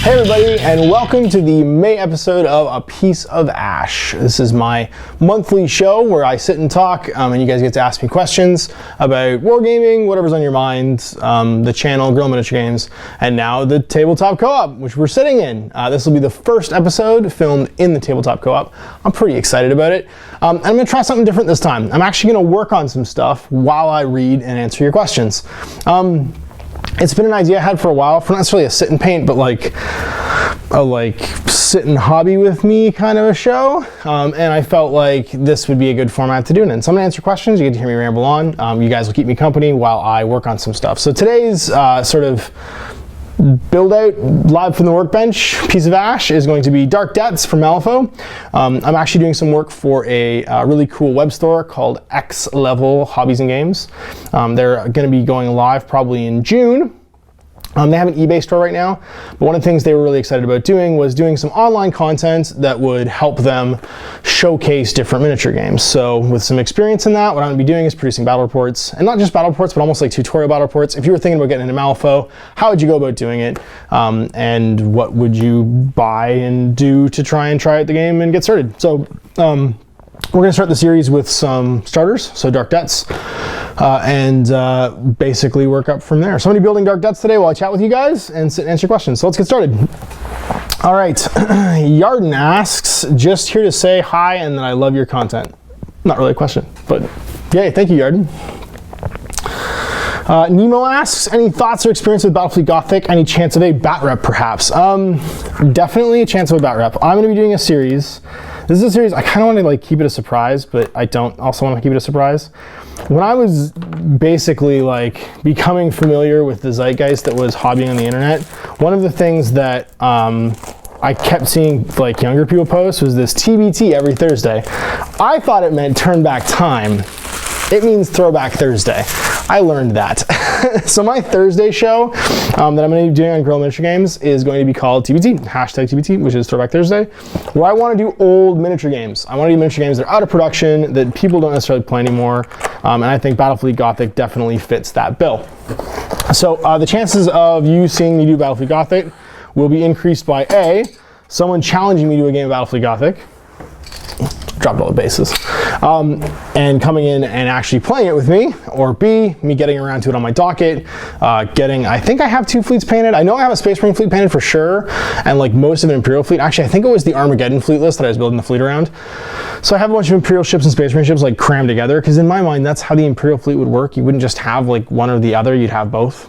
Hey everybody, and welcome to the May episode of A Piece of Ash. This is my monthly show where I sit and talk, and you guys get to ask me questions about wargaming, whatever's on your mind, the channel, Guerrilla miniature games, and now the tabletop co-op, which we're sitting in. This will be the first episode filmed in the tabletop co-op. I'm pretty excited about it. I'm going to try something different this time. I'm actually going to work on some stuff while I read and answer your questions. It's been an idea I had for a while, for not necessarily a sit and paint, but like a sit and hobby with me kind of a show. And I felt like this would be a good format to do it in. So I'm gonna answer questions, you get to hear me ramble on. You guys will keep me company while I work on some stuff. So today's sort of build out live from the workbench piece of Ash is going to be Dark Depths from Malifaux. I'm actually doing some work for a really cool web store called X Level Hobbies and Games. They're going to be going live probably in June. They have an eBay store right now, but one of the things they were really excited about doing was doing some online content that would help them showcase different miniature games. So with some experience in that, what I'm gonna be doing is producing battle reports, and not just battle reports, but almost like tutorial battle reports. If you were thinking about getting into Malifaux, how would you go about doing it? And what would you buy and do to try out the game and get started? So we're gonna start the series with some starters, so Dark Depths, and basically work up from there. So I'm gonna be building Dark Depths today while I chat with you guys and sit and answer questions. So let's get started. All right, Yarden asks, just here to say hi and that I love your content. Not really a question, but yay, thank you, Yarden. Nemo asks, any thoughts or experience with Battlefleet Gothic? Any chance of a bat rep, perhaps? Definitely a chance of a bat rep. I'm gonna be doing a series. This is a series, I kind of want to like keep it a surprise, but I don't also want to keep it a surprise. When I was basically like becoming familiar with the zeitgeist that was hobbying on the internet, one of the things that I kept seeing like younger people post was this TBT every Thursday. I thought it meant turn back time. It means Throwback Thursday. I learned that. So my Thursday show that I'm going to be doing on Guerrilla Miniature Games is going to be called TBT, hashtag TBT, which is Throwback Thursday, where I want to do old miniature games. I want to do miniature games that are out of production, that people don't necessarily play anymore, and I think Battlefleet Gothic definitely fits that bill. So the chances of you seeing me do Battlefleet Gothic will be increased by A, someone challenging me to a game of Battlefleet Gothic, dropped all the bases, and coming in and actually playing it with me, or B, me getting around to it on my docket, I think I have 2 fleets painted. I know I have a Space Marine fleet painted for sure, and like most of an Imperial fleet. Actually, I think it was the Armageddon fleet list that I was building the fleet around. So I have a bunch of Imperial ships and Space Marine ships like crammed together, because in my mind, that's how the Imperial fleet would work. You wouldn't just have like one or the other, you'd have both.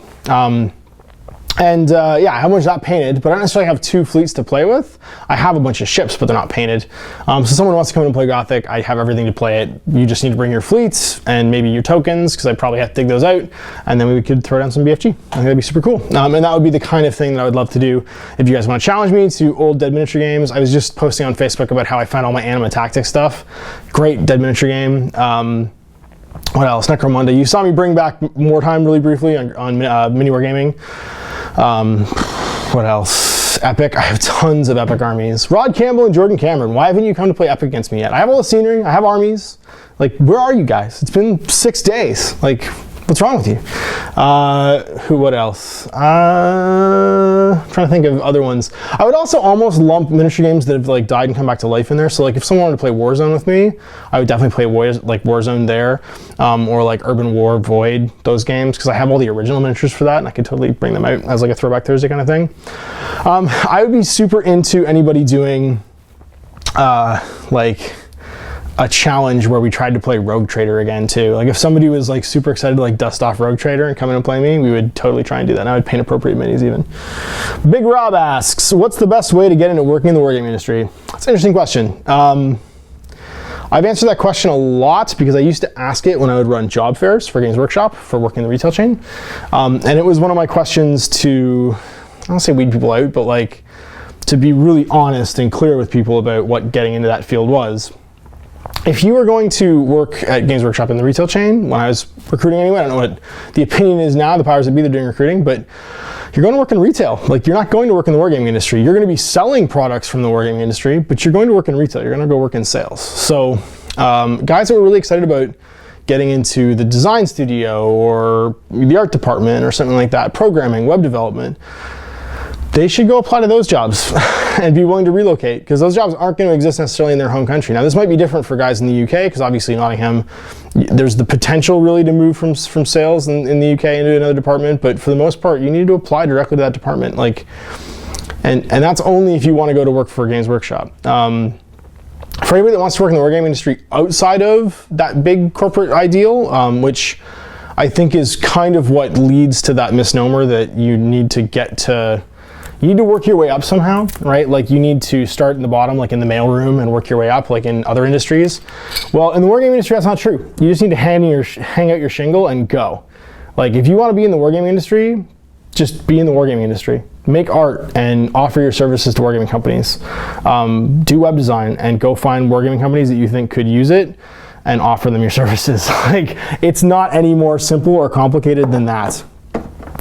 Yeah, I have a bunch of that painted, but I don't necessarily have 2 fleets to play with. I have a bunch of ships, but they're not painted. So someone wants to come in and play Gothic, I have everything to play it. You just need to bring your fleets and maybe your tokens, because I probably have to dig those out, and then we could throw down some BFG. I think that'd be super cool. And that would be the kind of thing that I would love to do if you guys want to challenge me to old Dead Miniature games. I was just posting on Facebook about how I found all my Anima Tactics stuff. Great Dead Miniature game. What else? Necro Monda. You saw me bring back Wartime really briefly on Mini Wargaming. What else? Epic. I have tons of Epic armies. Rod Campbell and Jordan Cameron. Why haven't you come to play Epic against me yet? I have all the scenery. I have armies. Like, where are you guys? It's been 6 days. Like, what's wrong with you? What else? I'm trying to think of other ones. I would also almost lump miniature games that have like died and come back to life in there. So like if someone wanted to play Warzone with me, I would definitely play Warzone there, or like Urban War, Void, those games, because I have all the original miniatures for that, and I could totally bring them out as like a Throwback Thursday kind of thing. I would be super into anybody doing like a challenge where we tried to play Rogue Trader again too. Like if somebody was like super excited to like dust off Rogue Trader and come in and play me, we would totally try and do that. And I would paint appropriate minis even. Big Rob asks, what's the best way to get into working in the wargaming industry? That's an interesting question. I've answered that question a lot because I used to ask it when I would run job fairs for Games Workshop for working in the retail chain. And it was one of my questions to, I don't say weed people out, but like to be really honest and clear with people about what getting into that field was. If you were going to work at Games Workshop in the retail chain, when I was recruiting anyway, I don't know what the opinion is now, the powers that be, they're doing recruiting, but you're going to work in retail. Like, you're not going to work in the wargaming industry. You're going to be selling products from the wargaming industry, but you're going to work in retail. You're going to go work in sales. So guys that were really excited about getting into the design studio or the art department or something like that, programming, web development, they should go apply to those jobs and be willing to relocate, because those jobs aren't going to exist necessarily in their home country. Now, this might be different for guys in the UK, because obviously Nottingham, there's the potential really to move from sales in the UK into another department, but for the most part, you need to apply directly to that department. Like, and that's only if you want to go to work for a Games Workshop. For anybody that wants to work in the wargaming industry outside of that big corporate ideal, which I think is kind of what leads to that misnomer that you need to work your way up somehow, right? Like, you need to start in the bottom, like in the mailroom, and work your way up, like in other industries. Well, in the wargaming industry, that's not true. You just need to hang out your shingle and go. Like, if you want to be in the wargaming industry, just be in the wargaming industry. Make art and offer your services to wargaming companies. Do web design and go find wargaming companies that you think could use it and offer them your services. Like, it's not any more simple or complicated than that.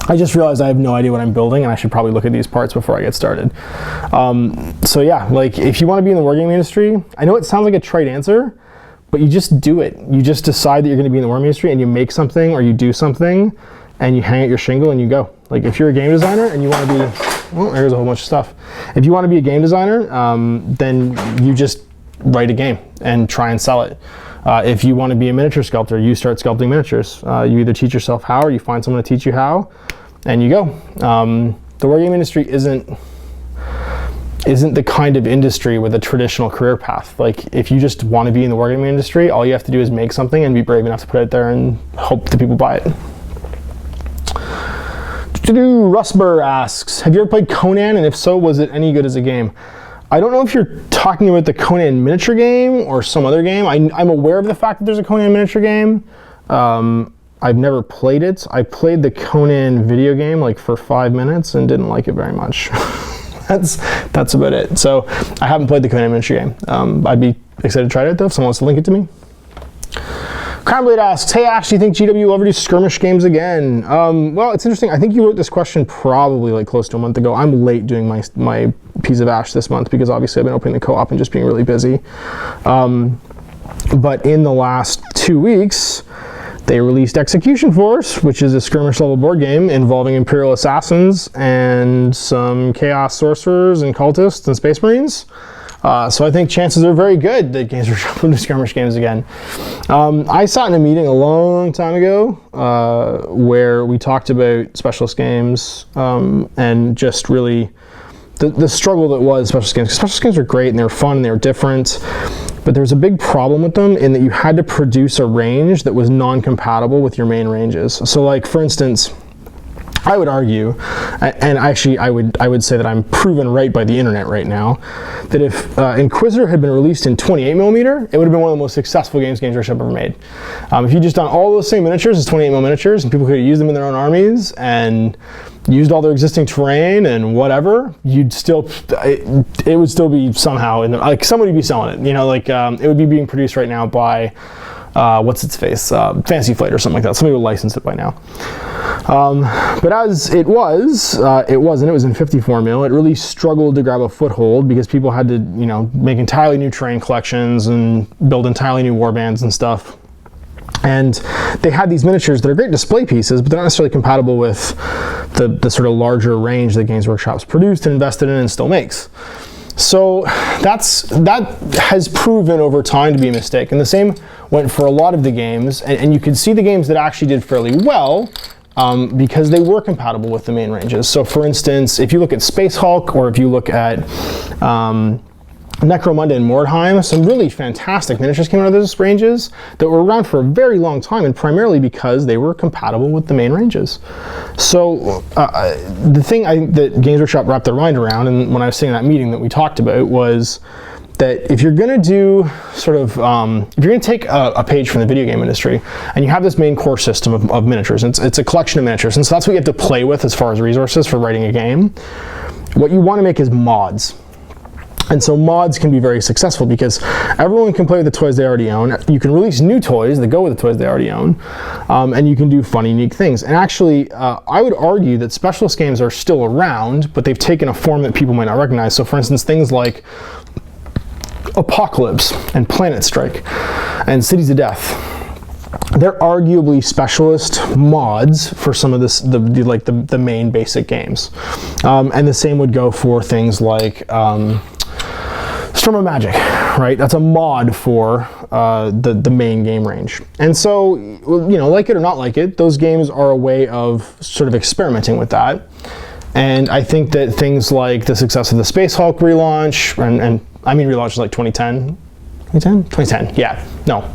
I just realized I have no idea what I'm building, and I should probably look at these parts before I get started. So yeah, like, if you want to be in the wargaming industry, I know it sounds like a trite answer, but you just do it. You just decide that you're going to be in the wargaming industry, and you make something or you do something, and you hang out your shingle and you go. Like, if you're a game designer and you want to be, well, there's a whole bunch of stuff. If you want to be a game designer, then you just write a game and try and sell it. If you want to be a miniature sculptor, you start sculpting miniatures. You either teach yourself how, or you find someone to teach you how, and you go. The wargame industry isn't the kind of industry with a traditional career path. Like, if you just want to be in the wargaming industry, all you have to do is make something and be brave enough to put it out there and hope that people buy it. Rusber asks, have you ever played Conan, and if so, was it any good as a game? I don't know if you're talking about the Conan miniature game or some other game. I'm aware of the fact that there's a Conan miniature game. I've never played it. I played the Conan video game like for 5 minutes and didn't like it very much. That's about it. So I haven't played the Conan miniature game. I'd be excited to try it though if someone wants to link it to me. Crownblade asks, hey Ash, do you think GW will ever do skirmish games again? Well, it's interesting. I think you wrote this question probably like close to a month ago. I'm late doing my piece of Ash this month because obviously I've been opening the co-op and just being really busy. But in the last 2 weeks, they released Execution Force, which is a skirmish level board game involving Imperial assassins and some chaos sorcerers and cultists and space marines. So I think chances are very good that Games Workshop will do skirmish games again. I sat in a meeting a long time ago where we talked about specialist games and just really the struggle that was specialist games. Specialist games were great and they were fun and they were different, but there was a big problem with them in that you had to produce a range that was non-compatible with your main ranges. So like, for instance, I would argue, and actually I would say that I'm proven right by the internet right now, that if Inquisitor had been released in 28mm, it would have been one of the most successful games Games Workshop ever made. If you just done all those same miniatures as 28mm miniatures, and people could have used them in their own armies, and used all their existing terrain and whatever, you'd still, it would still be somehow, like somebody would be selling it, you know, like it would be being produced right now by, what's its face, Fantasy Flight or something like that. Somebody would license it by now. But as it was, and it was in 54mm, it really struggled to grab a foothold because people had to, you know, make entirely new terrain collections and build entirely new warbands and stuff. And they had these miniatures that are great display pieces, but they're not necessarily compatible with the sort of larger range that Games Workshop's produced and invested in and still makes. So that has proven over time to be a mistake. And the same went for a lot of the games. And you could see the games that actually did fairly well because they were compatible with the main ranges. So for instance, if you look at Space Hulk, or if you look at Necro Monda and Mordheim, some really fantastic miniatures came out of those ranges that were around for a very long time, and primarily because they were compatible with the main ranges. So the thing that Games Workshop wrapped their mind around, and when I was sitting in that meeting that we talked about, was that if you're going to do sort of, if you're going to take a page from the video game industry, and you have this main core system of miniatures, and it's a collection of miniatures, and so that's what you have to play with as far as resources for writing a game, what you want to make is mods. And so mods can be very successful because everyone can play with the toys they already own. You can release new toys that go with the toys they already own, and you can do fun, unique things. And actually, I would argue that specialist games are still around, but they've taken a form that people might not recognize. So for instance, things like Apocalypse and Planet Strike and Cities of Death. they're arguably specialist mods for some of this, the main basic games. And the same would go for things like Storm of Magic, right? That's a mod for the main game range. And so, you know, like it or not like it, those games are a way of sort of experimenting with that. And I think that things like the success of the Space Hulk relaunch, and I mean relaunch was like 2010, yeah, no,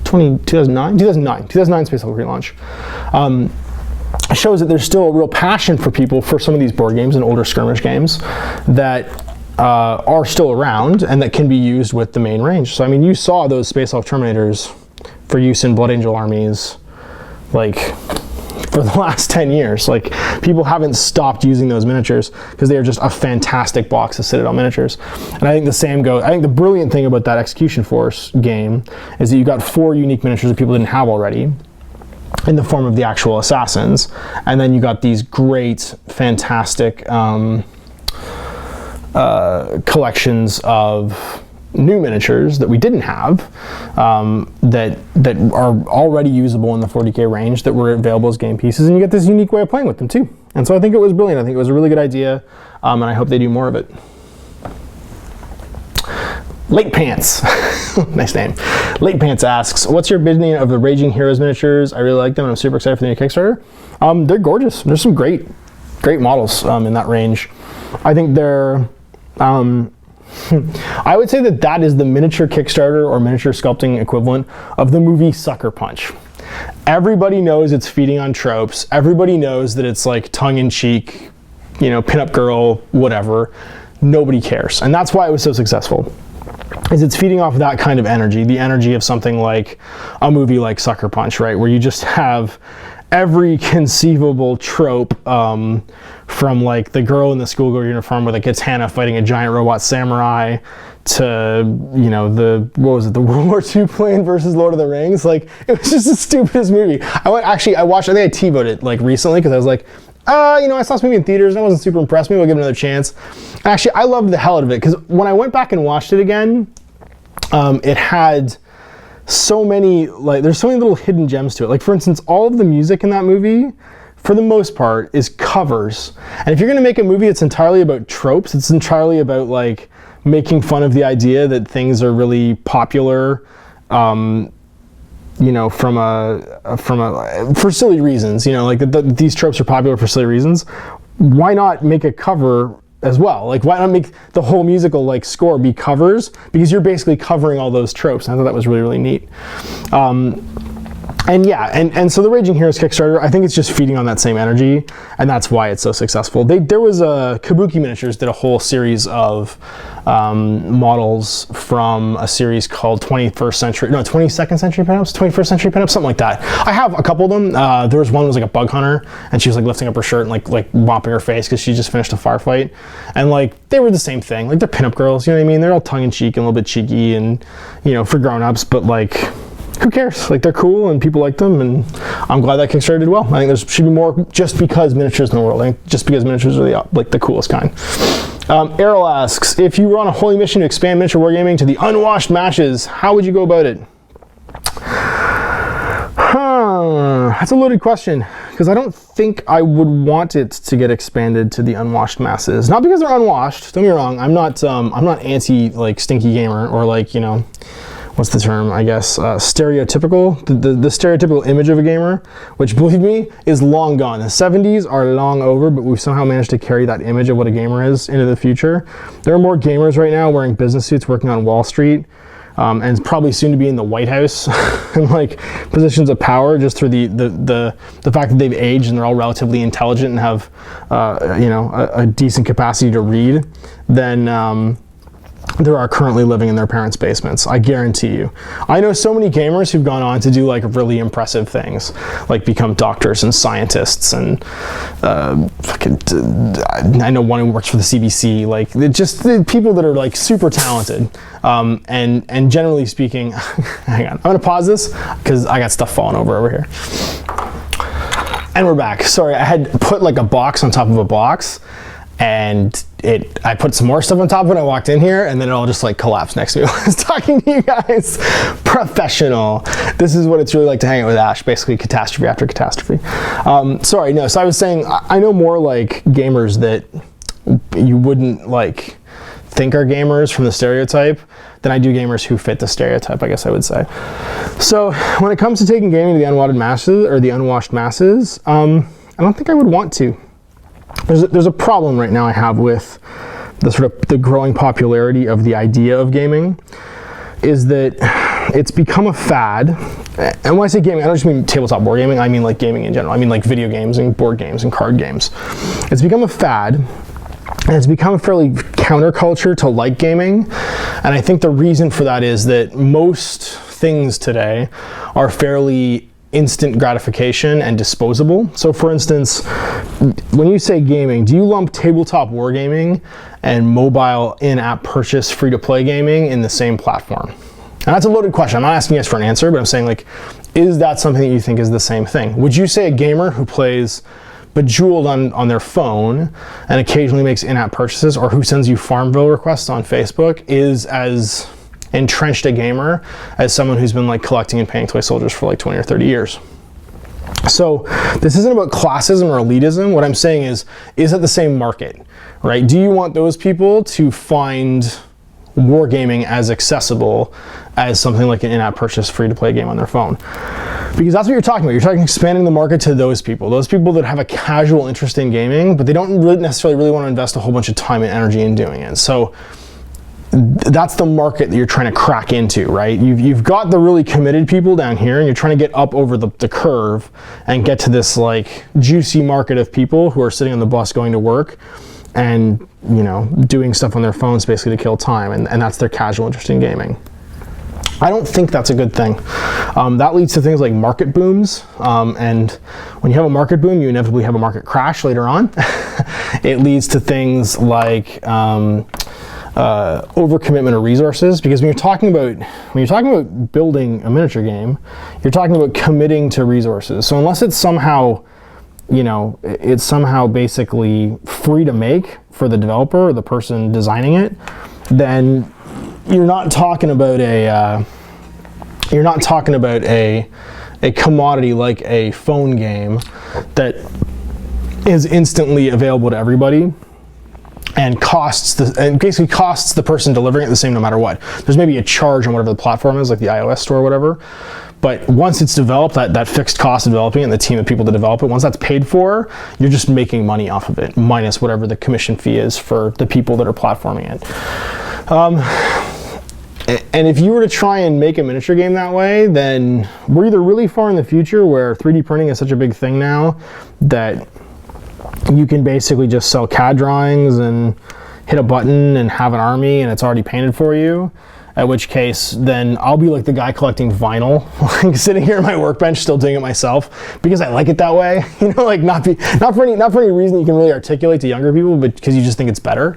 2009 Space Hulk relaunch, shows that there's still a real passion for people for some of these board games and older skirmish games that are still around and that can be used with the main range. So I mean, you saw those Space Hulk Terminators for use in Blood Angel armies, like, for the last 10 years. Like, people haven't stopped using those miniatures because they are just a fantastic box of Citadel miniatures. And I think the same goes, I think the brilliant thing about that Execution Force game is that you got 4 unique miniatures that people didn't have already in the form of the actual assassins. And then you got these great, fantastic collections of new miniatures that we didn't have, that are already usable in the 40k range, that were available as game pieces, and you get this unique way of playing with them too. And so I think it was brilliant. I think it was a really good idea, and I hope they do more of it. Late Pants, nice name. Late Pants asks, what's your opinion of the Raging Heroes miniatures? I really like them and I'm super excited for the new Kickstarter. They're gorgeous. There's some great models in that range. I think they're, I would say that is the miniature Kickstarter or miniature sculpting equivalent of the movie Sucker Punch. Everybody knows it's feeding on tropes. Everybody knows that it's like tongue-in-cheek, you know, pinup girl, whatever. Nobody cares. And that's why it was so successful. Is it's feeding off that kind of energy, the energy of something like a movie like Sucker Punch, right? Where you just have every conceivable trope, from like the girl in the schoolgirl uniform with a katana fighting a giant robot samurai, to, you know, the World War II plane versus Lord of the Rings. Like, it was just the stupidest movie. I think I TiVoed it like recently because I was like, you know, I saw this movie in theaters and I wasn't super impressed. Maybe I'll give it another chance. And actually, I loved the hell out of it because when I went back and watched it again, it had so many, like, there's so many little hidden gems to it. Like, for instance, all of the music in that movie, for the most part, is covers. And if you're gonna make a movie that's entirely about tropes, it's entirely about like making fun of the idea that things are really popular, you know, for silly reasons, you know, like these tropes are popular for silly reasons. Why not make a cover as well? Like, why not make the whole musical like score be covers? Because you're basically covering all those tropes. And I thought that was really, really neat. And yeah, and so the Raging Heroes Kickstarter, I think it's just feeding on that same energy, and that's why it's so successful. There was Kabuki Miniatures did a whole series of models from a series called 22nd Century Pinups, 21st Century Pinups, something like that. I have a couple of them. There was one that was like a bug hunter, and she was like lifting up her shirt and like mopping her face because she just finished a firefight, and like they were the same thing. Like, they're pinup girls, you know what I mean? They're all tongue-in-cheek and a little bit cheeky, and, you know, for grown-ups, but like, who cares? Like, they're cool and people like them, and I'm glad that Kickstarter did well. I think there should be more just because miniatures in the world. I think just because miniatures are the coolest kind. Errol asks, if you were on a holy mission to expand miniature wargaming to the unwashed masses, how would you go about it? That's a loaded question, because I don't think I would want it to get expanded to the unwashed masses. Not because they're unwashed. Don't get me wrong. I'm not anti like stinky gamer, or like, you know, what's the term, I guess, stereotypical, the stereotypical image of a gamer, which, believe me, is long gone. The 70s are long over, but we've somehow managed to carry that image of what a gamer is into the future. There are more gamers right now wearing business suits working on Wall Street, and probably soon to be in the White House and like positions of power, just through the fact that they've aged and they're all relatively intelligent and have you know, a decent capacity to read, than there are currently living in their parents' basements. I guarantee you. I know so many gamers who've gone on to do like really impressive things, like become doctors and scientists, and I know one who works for the CBC. Like, just people that are like super talented. And generally speaking, hang on, I'm gonna pause this because I got stuff falling over here. And we're back. Sorry, I had put like a box on top of a box, and I put some more stuff on top when I walked in here, and then it all just like collapsed next to me while I was talking to you guys. Professional. This is what it's really like to hang out with Ash, basically catastrophe after catastrophe. Sorry, no, so I was saying, I know more like gamers that you wouldn't like think are gamers from the stereotype than I do gamers who fit the stereotype, I guess I would say. So when it comes to taking gaming to the unwanted masses, or the unwashed masses, I don't think I would want to. There's a problem right now I have with the sort of the growing popularity of the idea of gaming, is that it's become a fad. And when I say gaming, I don't just mean tabletop board gaming, I mean like gaming in general. I mean like video games and board games and card games. It's become a fad, and it's become fairly counterculture to like gaming. And I think the reason for that is that most things today are fairly instant gratification and disposable. So for instance, when you say gaming, do you lump tabletop wargaming and mobile in-app purchase free-to-play gaming in the same platform? And that's a loaded question. I'm not asking you guys for an answer, but I'm saying, like, is that something that you think is the same thing? Would you say a gamer who plays Bejeweled on their phone and occasionally makes in-app purchases, or who sends you Farmville requests on Facebook, is as entrenched a gamer as someone who's been like collecting and paying toy soldiers for like 20 or 30 years? So this isn't about classism or elitism. What I'm saying is it the same market, right? Do you want those people to find wargaming as accessible as something like an in-app purchase free-to-play game on their phone? Because that's what you're talking about. You're talking expanding the market to those people that have a casual interest in gaming, but they don't necessarily want to invest a whole bunch of time and energy in doing it. So that's the market that you're trying to crack into, right? You've got the really committed people down here, and you're trying to get up over the curve and get to this like juicy market of people who are sitting on the bus going to work and, you know, doing stuff on their phones basically to kill time, and that's their casual interest in gaming. I don't think that's a good thing. That leads to things like market booms, and when you have a market boom, you inevitably have a market crash later on. It leads to things like overcommitment of resources, because when you're talking about building a miniature game, you're talking about committing to resources. So unless it's somehow, you know, it's somehow basically free to make for the developer or the person designing it, then you're not talking about a commodity like a phone game that is instantly available to everybody and basically costs the person delivering it the same no matter what. There's maybe a charge on whatever the platform is, like the iOS store or whatever. But once it's developed, that fixed cost of developing it and the team of people to develop it, once that's paid for, you're just making money off of it, minus whatever the commission fee is for the people that are platforming it. And if you were to try and make a miniature game that way, then we're either really far in the future where 3D printing is such a big thing now that you can basically just sell CAD drawings and hit a button and have an army and it's already painted for you, at which case then I'll be like the guy collecting vinyl, like sitting here at my workbench still doing it myself because I like it that way, you know, like not for any reason you can really articulate to younger people, but because you just think it's better.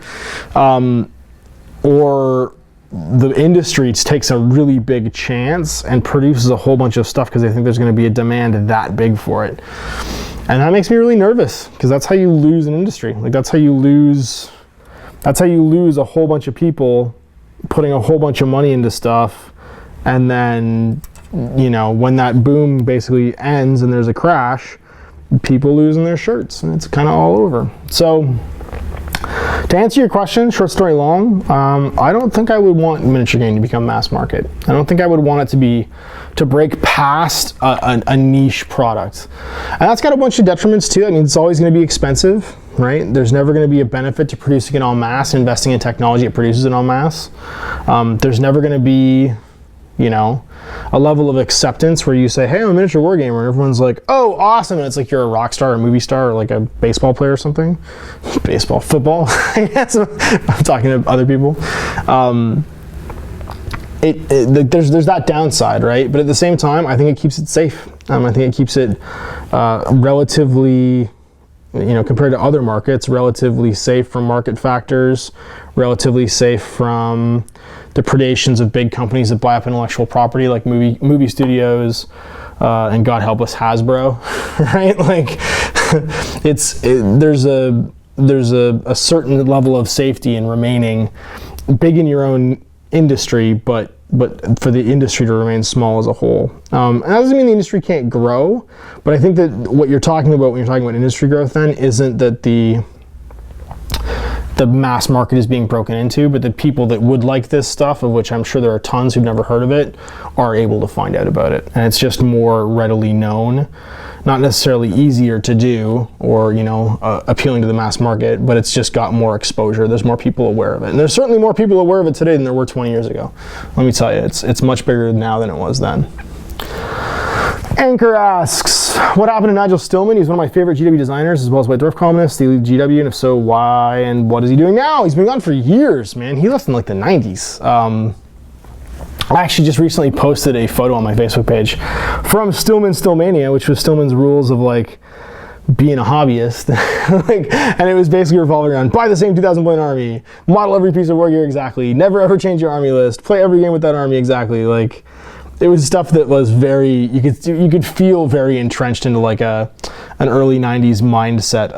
Or the industry takes a really big chance and produces a whole bunch of stuff because they think there's going to be a demand that big for it. And that makes me really nervous, because that's how you lose an industry. Like that's how you lose a whole bunch of people putting a whole bunch of money into stuff, and then, you know, when that boom basically ends and there's a crash, people losing their shirts, and it's kind of all over. So to answer your question, short story long, I don't think I would want miniature game to become mass market. I don't think I would want it to break past a niche product. And that's got a bunch of detriments too. I mean, it's always going to be expensive, right? There's never going to be a benefit to producing it en masse, investing in technology that produces it en masse. There's never going to be, you know, a level of acceptance where you say, hey, I'm a miniature wargamer, and everyone's like, oh, awesome, and it's like you're a rock star, or a movie star, or like a baseball player or something. Baseball, football, I guess I'm talking to other people. There's that downside, right? But at the same time, I think it keeps it safe. I think it keeps it relatively, you know, compared to other markets, relatively safe from market factors, relatively safe from the predations of big companies that buy up intellectual property, like movie studios, and God help us, Hasbro, right? Like, there's there's a certain level of safety in remaining big in your own industry, but for the industry to remain small as a whole. And that doesn't mean the industry can't grow, but I think that what you're talking about when you're talking about industry growth then isn't that the mass market is being broken into, but the people that would like this stuff, of which I'm sure there are tons who've never heard of it, are able to find out about it. And it's just more readily known, not necessarily easier to do or, you know, appealing to the mass market, but it's just got more exposure. There's more people aware of it. And there's certainly more people aware of it today than there were 20 years ago. Let me tell you, it's much bigger now than it was then. Anchor asks, what happened to Nigel Stillman? He's one of my favorite GW designers, as well as White Dwarf columnist. He leaves GW, and if so, why? And what is he doing now? He's been gone for years, man. He left in like the 90s. I actually just recently posted a photo on my Facebook page from Stillman Stillmania, which was Stillman's rules of like being a hobbyist. And it was basically revolving around buy the same 2,000 point army, model every piece of war gear exactly, never ever change your army list, play every game with that army exactly. Like, it was stuff that was very, you could feel very entrenched into like an early 90s mindset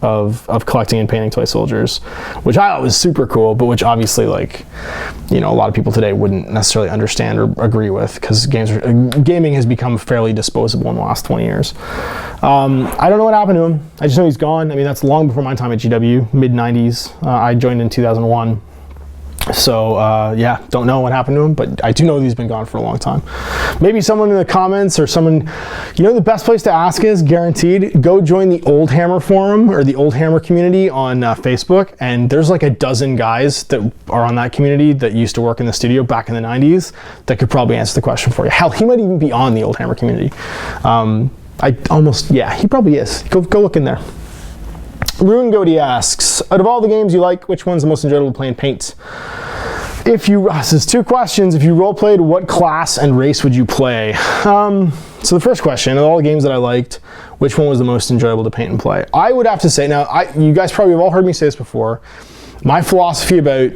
of collecting and painting toy soldiers, which I thought was super cool, but which obviously, like, you know, a lot of people today wouldn't necessarily understand or agree with, because gaming has become fairly disposable in the last 20 years. I don't know what happened to him. I just know he's gone. I mean, that's long before my time at GW, mid 90s. I joined in 2001. So yeah, don't know what happened to him, but I do know that he's been gone for a long time. Maybe someone in the comments or someone, you know, the best place to ask is, guaranteed, go join the Old Hammer forum or the Old Hammer community on Facebook. And there's like a dozen guys that are on that community that used to work in the studio back in the 90s that could probably answer the question for you. Hell, he might even be on the Old Hammer community. Yeah, he probably is. Go look in there. Rune Goaty asks, out of all the games you like, which one's the most enjoyable to play and paint? This is two questions. If you roleplayed, what class and race would you play? So the first question, of all the games that I liked, which one was the most enjoyable to paint and play? I would have to say, now, you guys probably have all heard me say this before, my philosophy about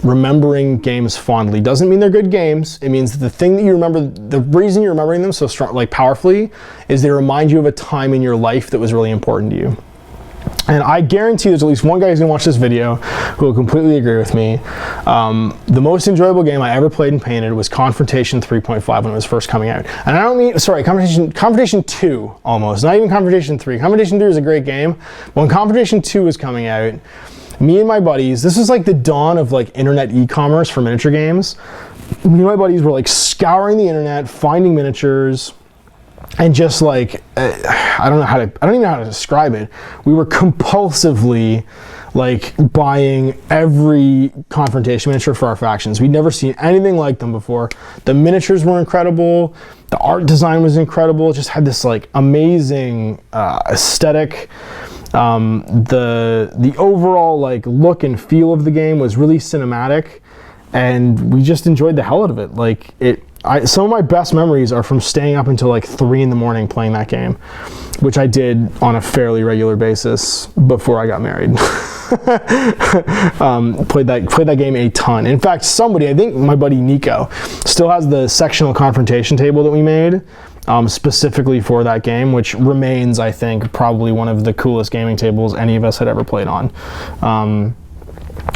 remembering games fondly doesn't mean they're good games. It means that the thing that you remember, the reason you're remembering them so strong, like powerfully, is they remind you of a time in your life that was really important to you. And I guarantee there's at least one guy who's gonna watch this video who will completely agree with me. The most enjoyable game I ever played and painted was Confrontation 3.5 when it was first coming out. And I don't mean, sorry, Confrontation 2 almost, not even Confrontation 3. Confrontation 3 is a great game. But when Confrontation 2 was coming out, me and my buddies, this was like the dawn of like internet e-commerce for miniature games. Me and my buddies were like scouring the internet, finding miniatures, and just like, I don't even know how to describe it. We were compulsively like buying every Confrontation miniature for our factions. We'd never seen anything like them before. The miniatures were incredible. The art design was incredible. It just had this like amazing aesthetic. The overall like look and feel of the game was really cinematic, and we just enjoyed the hell out of it. Like some of my best memories are from staying up until like 3 in the morning playing that game, which I did on a fairly regular basis before I got married. Played that game a ton. In fact, I think my buddy Nico, still has the sectional confrontation table that we made specifically for that game, which remains, I think, probably one of the coolest gaming tables any of us had ever played on.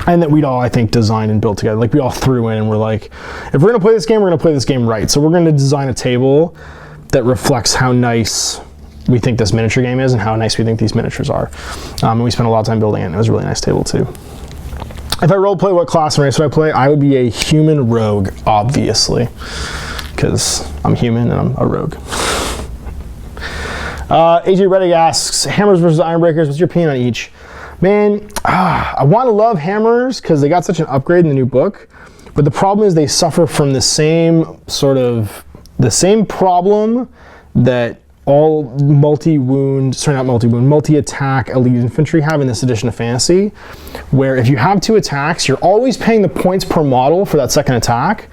And that we'd all, I think, designed and built together. Like, we all threw in and we're like, if we're gonna play this game, we're gonna play this game right. So we're gonna design a table that reflects how nice we think this miniature game is and how nice we think these miniatures are. And we spent a lot of time building it, and it was a really nice table too. If I roleplay, what class and race would I play? I would be a human rogue, obviously, because I'm human and I'm a rogue. AJ Reddick asks, Hammers versus Ironbreakers, what's your opinion on each? Man, I want to love Hammers because they got such an upgrade in the new book, but the problem is they suffer from the same problem that all multi-attack elite infantry have in this edition of Fantasy, where if you have 2 attacks, you're always paying the points per model for that second attack,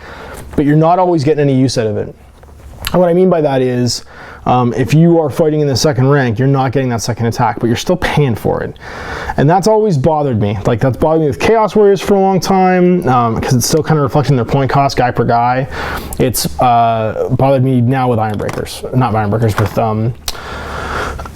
but you're not always getting any use out of it. And what I mean by that is, if you are fighting in the second rank, you're not getting that second attack, but you're still paying for it. And that's always bothered me. Like, that's bothered me with Chaos Warriors for a long time, because it's still kind of reflecting their point cost guy per guy. It's bothered me now with Ironbreakers. Not Ironbreakers, with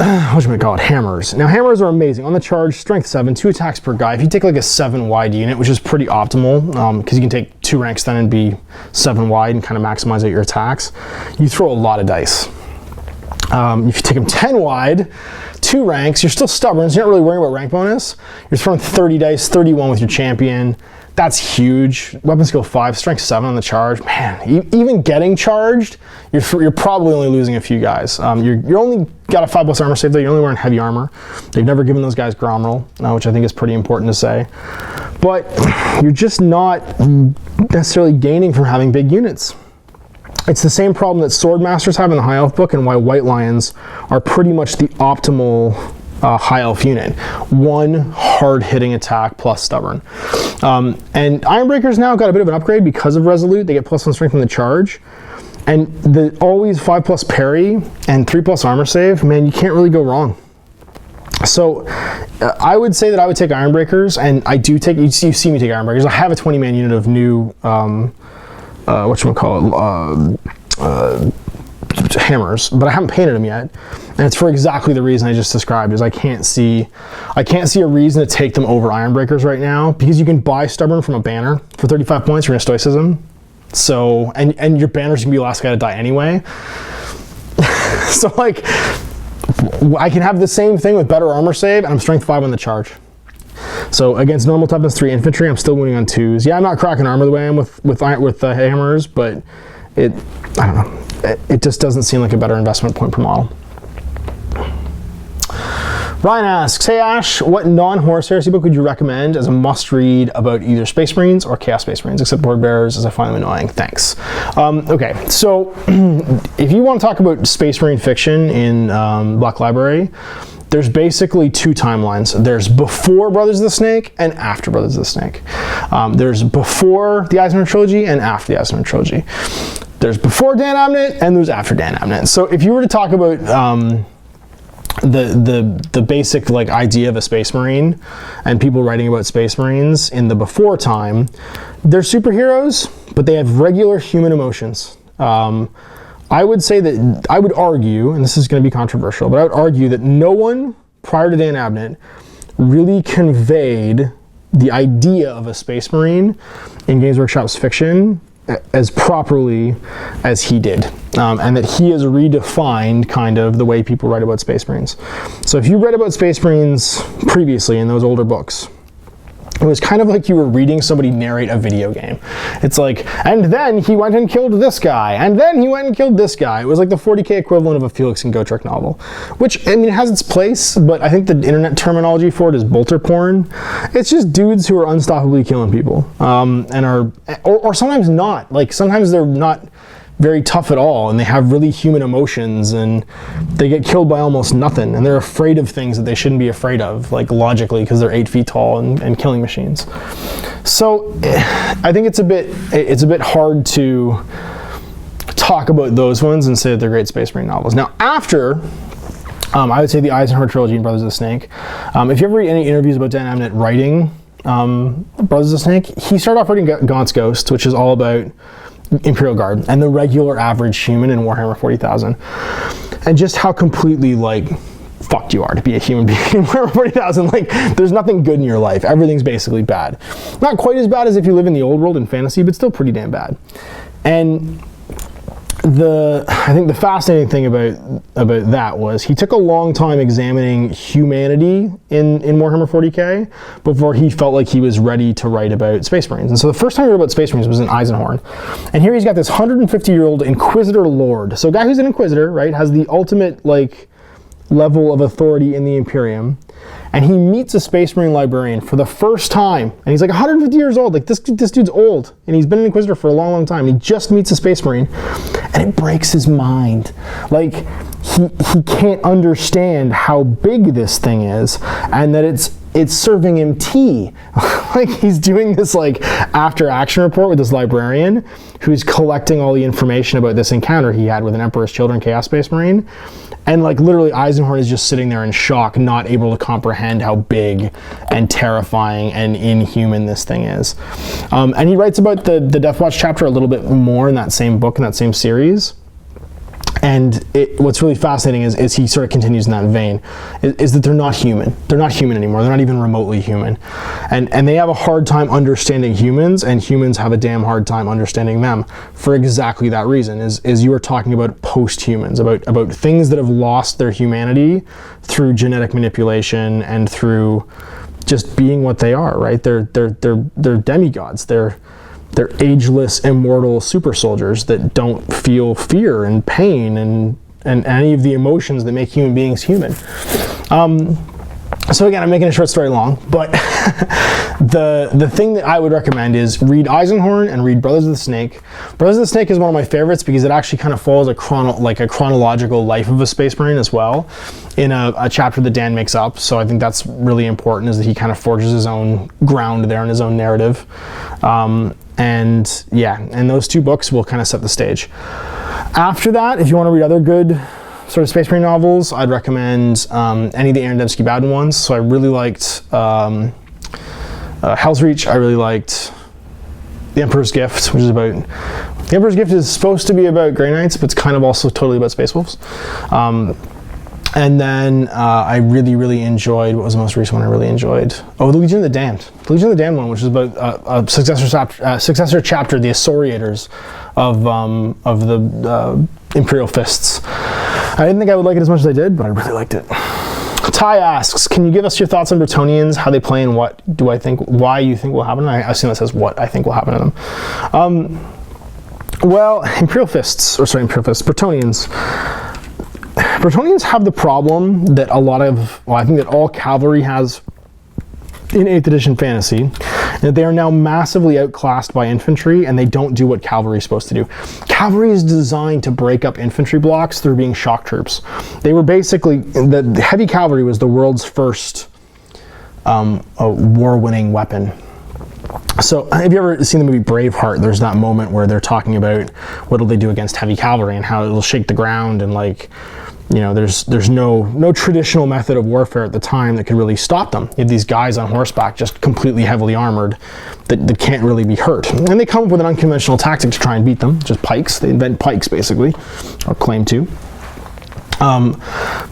whatchamacallit, hammers. Now hammers are amazing. On the charge, strength 7, 2 attacks per guy. If you take like a 7 wide unit, which is pretty optimal, because you can take 2 ranks then and be 7 wide and kind of maximize out your attacks, you throw a lot of dice. If you take them 10 wide, 2 ranks, you're still stubborn, so you're not really worrying about rank bonus. You're throwing 30 dice, 31 with your champion. That's huge. Weapon skill 5, strength 7 on the charge. Man, even getting charged, you're probably only losing a few guys. You're only got a 5+ armor save though. You're only wearing heavy armor. They've never given those guys Grom roll, which I think is pretty important to say. But you're just not necessarily gaining from having big units. It's the same problem that Swordmasters have in the High Elf book, and why White Lions are pretty much the optimal High Elf unit. 1 hard-hitting attack plus stubborn. And Ironbreakers now got a bit of an upgrade because of Resolute. They get +1 strength in the charge. And the always 5+ parry and 3+ armor save, man, you can't really go wrong. So I would say that I would take Ironbreakers, and I do take, you see me take Ironbreakers. I have a 20-man unit of new, hammers, but I haven't painted them yet, and it's for exactly the reason I just described. Is I can't see a reason to take them over Ironbreakers right now, because you can buy Stubborn from a banner for 35 points for Stoicism. So and your banner's gonna be the last guy to die anyway. So like, I can have the same thing with better armor save, and I'm strength 5 on the charge. So against normal toughness 3 infantry, I'm still winning on 2s. Yeah, I'm not cracking armor the way I am with hammers, but I don't know. It just doesn't seem like a better investment point per model. Ryan asks, hey Ash, what non-Horus Heresy book would you recommend as a must-read about either Space Marines or Chaos Space Marines, except Board Bearers, as I find them annoying? Thanks. Okay, so if you want to talk about Space Marine fiction in Black Library, there's basically 2 timelines. There's before Brothers of the Snake and after Brothers of the Snake. There's before the Eisenhower Trilogy and after the Eisenhower Trilogy. There's before Dan Abnett and there's after Dan Abnett. So if you were to talk about the basic like idea of a Space Marine and people writing about Space Marines in the before time, they're superheroes, but they have regular human emotions. I would say that, I would argue, and this is going to be controversial, but I would argue that no one prior to Dan Abnett really conveyed the idea of a Space Marine in Games Workshop's fiction as properly as he did, and that he has redefined kind of the way people write about Space Marines. So if you read about Space Marines previously in those older books, it was kind of like you were reading somebody narrate a video game. It's like, and then he went and killed this guy, and then he went and killed this guy. It was like the 40K equivalent of a Felix and Gotrek novel, which, I mean, it has its place, but I think the internet terminology for it is bolter porn. It's just dudes who are unstoppably killing people, and are, or sometimes not. Like, sometimes they're not very tough at all, and they have really human emotions, and they get killed by almost nothing, and they're afraid of things that they shouldn't be afraid of, like logically, because they're 8 feet tall and killing machines. So I think it's a bit hard to talk about those ones and say that they're great Space Marine novels. Now after, I would say the Eisenhower Trilogy and Brothers of the Snake. If you ever read any interviews about Dan Abnett writing Brothers of the Snake, he started off writing Gaunt's Ghost, which is all about Imperial Guard and the regular average human in Warhammer 40,000, and just how completely like fucked you are to be a human being in Warhammer 40,000. Like, there's nothing good in your life. Everything's basically bad. Not quite as bad as if you live in the old world in fantasy, but still pretty damn bad. And I think the fascinating thing about that was he took a long time examining humanity in Warhammer 40k before he felt like he was ready to write about Space Marines. And so the first time he wrote about Space Marines was in Eisenhorn. And here he's got this 150-year-old Inquisitor Lord. So a guy who's an Inquisitor, right, has the ultimate like level of authority in the Imperium. And he meets a Space Marine librarian for the first time. And he's like 150 years old. Like, this dude's old. And he's been an Inquisitor for a long, long time. He just meets a Space Marine. And it breaks his mind. Like, he can't understand how big this thing is. And that it's serving him tea. Like, he's doing this, like, after-action report with this librarian who's collecting all the information about this encounter he had with an Emperor's Children Chaos Space Marine. And like literally Eisenhorn is just sitting there in shock, not able to comprehend how big and terrifying and inhuman this thing is. And he writes about the Death Watch chapter a little bit more in that same book, in that same series. And what's really fascinating is he sort of continues in that vein, is that they're not human. They're not human anymore. They're not even remotely human. And they have a hard time understanding humans, and humans have a damn hard time understanding them for exactly that reason, is you are talking about post-humans, about things that have lost their humanity through genetic manipulation and through just being what they are, right? They're demigods. They're ageless, immortal super soldiers that don't feel fear and pain and any of the emotions that make human beings human. So again, I'm making a short story long, but the thing that I would recommend is read Eisenhorn and read Brothers of the Snake. Brothers of the Snake is one of my favorites because it actually kind of follows a chronological life of a Space Marine as well, in a chapter that Dan makes up. So I think that's really important, is that he kind of forges his own ground there and his own narrative. And yeah, and those two books will kind of set the stage. After that, if you want to read other good sort of Space Marine novels, I'd recommend any of the Aaron Dembski-Bowden ones. So I really liked Hell's Reach. I really liked The Emperor's Gift, which is about... The Emperor's Gift is supposed to be about Grey Knights, but it's kind of also totally about Space Wolves. And then I really enjoyed, what was the most recent one I really enjoyed? Oh, The Legion of the Damned. The Legion of the Damned one, which is about a successor chapter, the Asoriators of the Imperial Fists. I didn't think I would like it as much as I did, but I really liked it. Ty asks, can you give us your thoughts on Bretonnians, how they play, and why you think will happen? I assume that says what I think will happen to them. Well, Bretonnians. Bretonnians have the problem that I think that all cavalry has in 8th edition fantasy, that they are now massively outclassed by infantry, and they don't do what cavalry is supposed to do. Cavalry is designed to break up infantry blocks through being shock troops. They were basically, the heavy cavalry was the world's first war-winning weapon. So have you ever seen the movie Braveheart? There's that moment where they're talking about what'll they do against heavy cavalry and how it'll shake the ground, and there's no traditional method of warfare at the time that could really stop them. You have these guys on horseback just completely heavily armored that can't really be hurt. And they come up with an unconventional tactic to try and beat them, just pikes. They invent pikes basically, or claim to.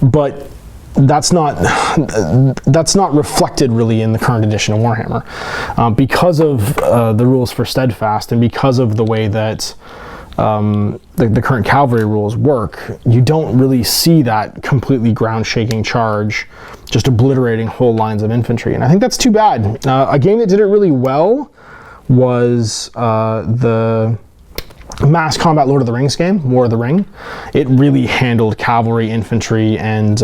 But that's not reflected really in the current edition of Warhammer, because of the rules for steadfast, and because of the way that the current cavalry rules work. You don't really see that completely ground-shaking charge, just obliterating whole lines of infantry, and I think that's too bad. A game that did it really well was the Mass Combat Lord of the Rings game, War of the Ring. It really handled cavalry, infantry, and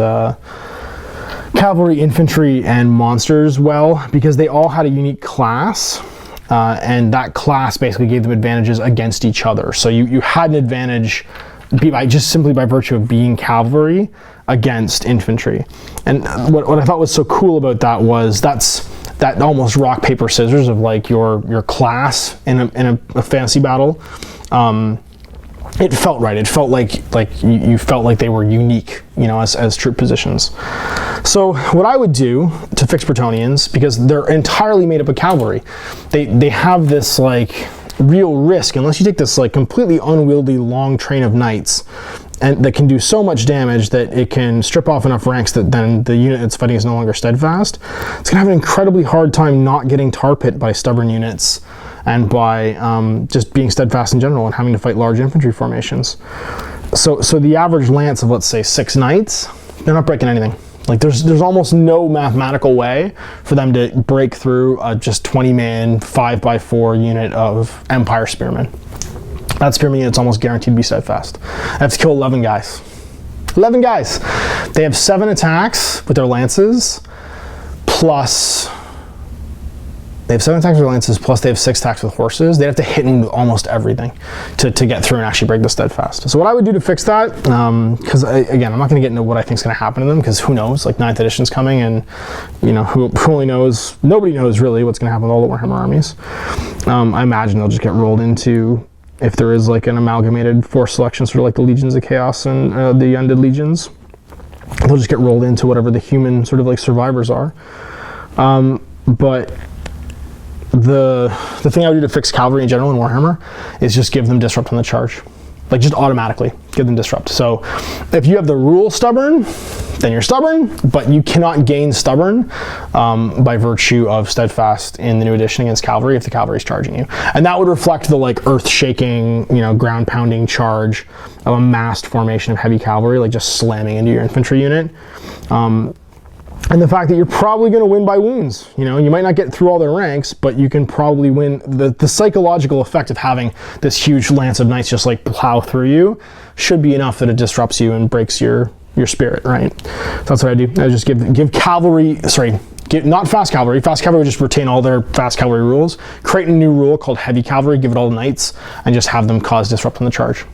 monsters well, because they all had a unique class. And that class basically gave them advantages against each other. So you had an advantage simply by virtue of being cavalry against infantry. And what I thought was so cool about that was that almost rock, paper, scissors of like your class in a fantasy battle. It felt right. It felt like you felt like they were unique, as troop positions. So what I would do to fix Bretonnians, because they're entirely made up of cavalry, they have this like real risk unless you take this like completely unwieldy long train of knights, and that can do so much damage that it can strip off enough ranks that then the unit that's fighting is no longer steadfast. It's gonna have an incredibly hard time not getting tar pit by stubborn units, and by just being steadfast in general and having to fight large infantry formations. So the average lance of, let's say, 6 knights, they're not breaking anything. Like there's almost no mathematical way for them to break through a just 20-man 5x4 unit of Empire Spearmen. That Spearman unit's almost guaranteed to be steadfast. I have to kill 11 guys. 11 guys! They have 7 attacks with their lances, plus... They have 7 attacks with lances, plus they have 6 attacks with horses. They have to hit them with almost everything to get through and actually break the steadfast. So what I would do to fix that, because again, I'm not going to get into what I think is going to happen to them, because who knows? Like 9th edition's coming, and who only knows? Nobody knows really what's going to happen with all the Warhammer armies. I imagine they'll just get rolled into, if there is like an amalgamated force selection, sort of like the Legions of Chaos and the Undead Legions, they'll just get rolled into whatever the human sort of like survivors are. But the thing I would do to fix cavalry in general in Warhammer is just give them disrupt on the charge. Like just automatically. give them disrupt. So if you have the rule stubborn, then you're stubborn, but you cannot gain stubborn by virtue of steadfast in the new edition against cavalry if the cavalry is charging you. And that would reflect the like earth-shaking, you know, ground-pounding charge of a massed formation of heavy cavalry, like just slamming into your infantry unit. And the fact that you're probably going to win by wounds. You know, you might not get through all their ranks, but you can probably win. The psychological effect of having this huge lance of knights just like plow through you should be enough that it disrupts you and breaks your spirit, right? So that's what I do. I just give cavalry, not fast cavalry. Fast cavalry just retain all their fast cavalry rules. Create a new rule called heavy cavalry, give it all to knights, and just have them cause disrupt on the charge.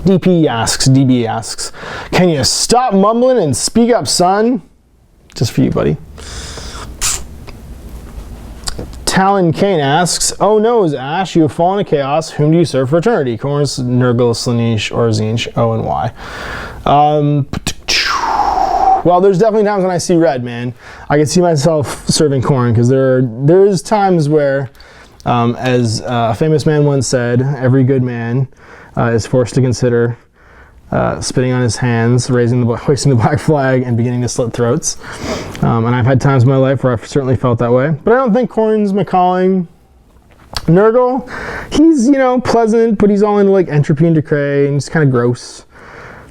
DB asks, can you stop mumbling and speak up, son? Just for you, buddy. Talon Kane asks, oh no, Ash, you have fallen to chaos. Whom do you serve for eternity? Korns, Nurgle, Slaanesh, or Tzeentch? O and Y. Well, there's definitely times when I see red, man. I can see myself serving Khorne, because there's times where, as a famous man once said, every good man is forced to consider spitting on his hands, hoisting the black flag, and beginning to slit throats. And I've had times in my life where I've certainly felt that way. But I don't think Khorne's my calling. Nurgle, he's, you know, pleasant, but he's all into like entropy and decay, and he's kind of gross.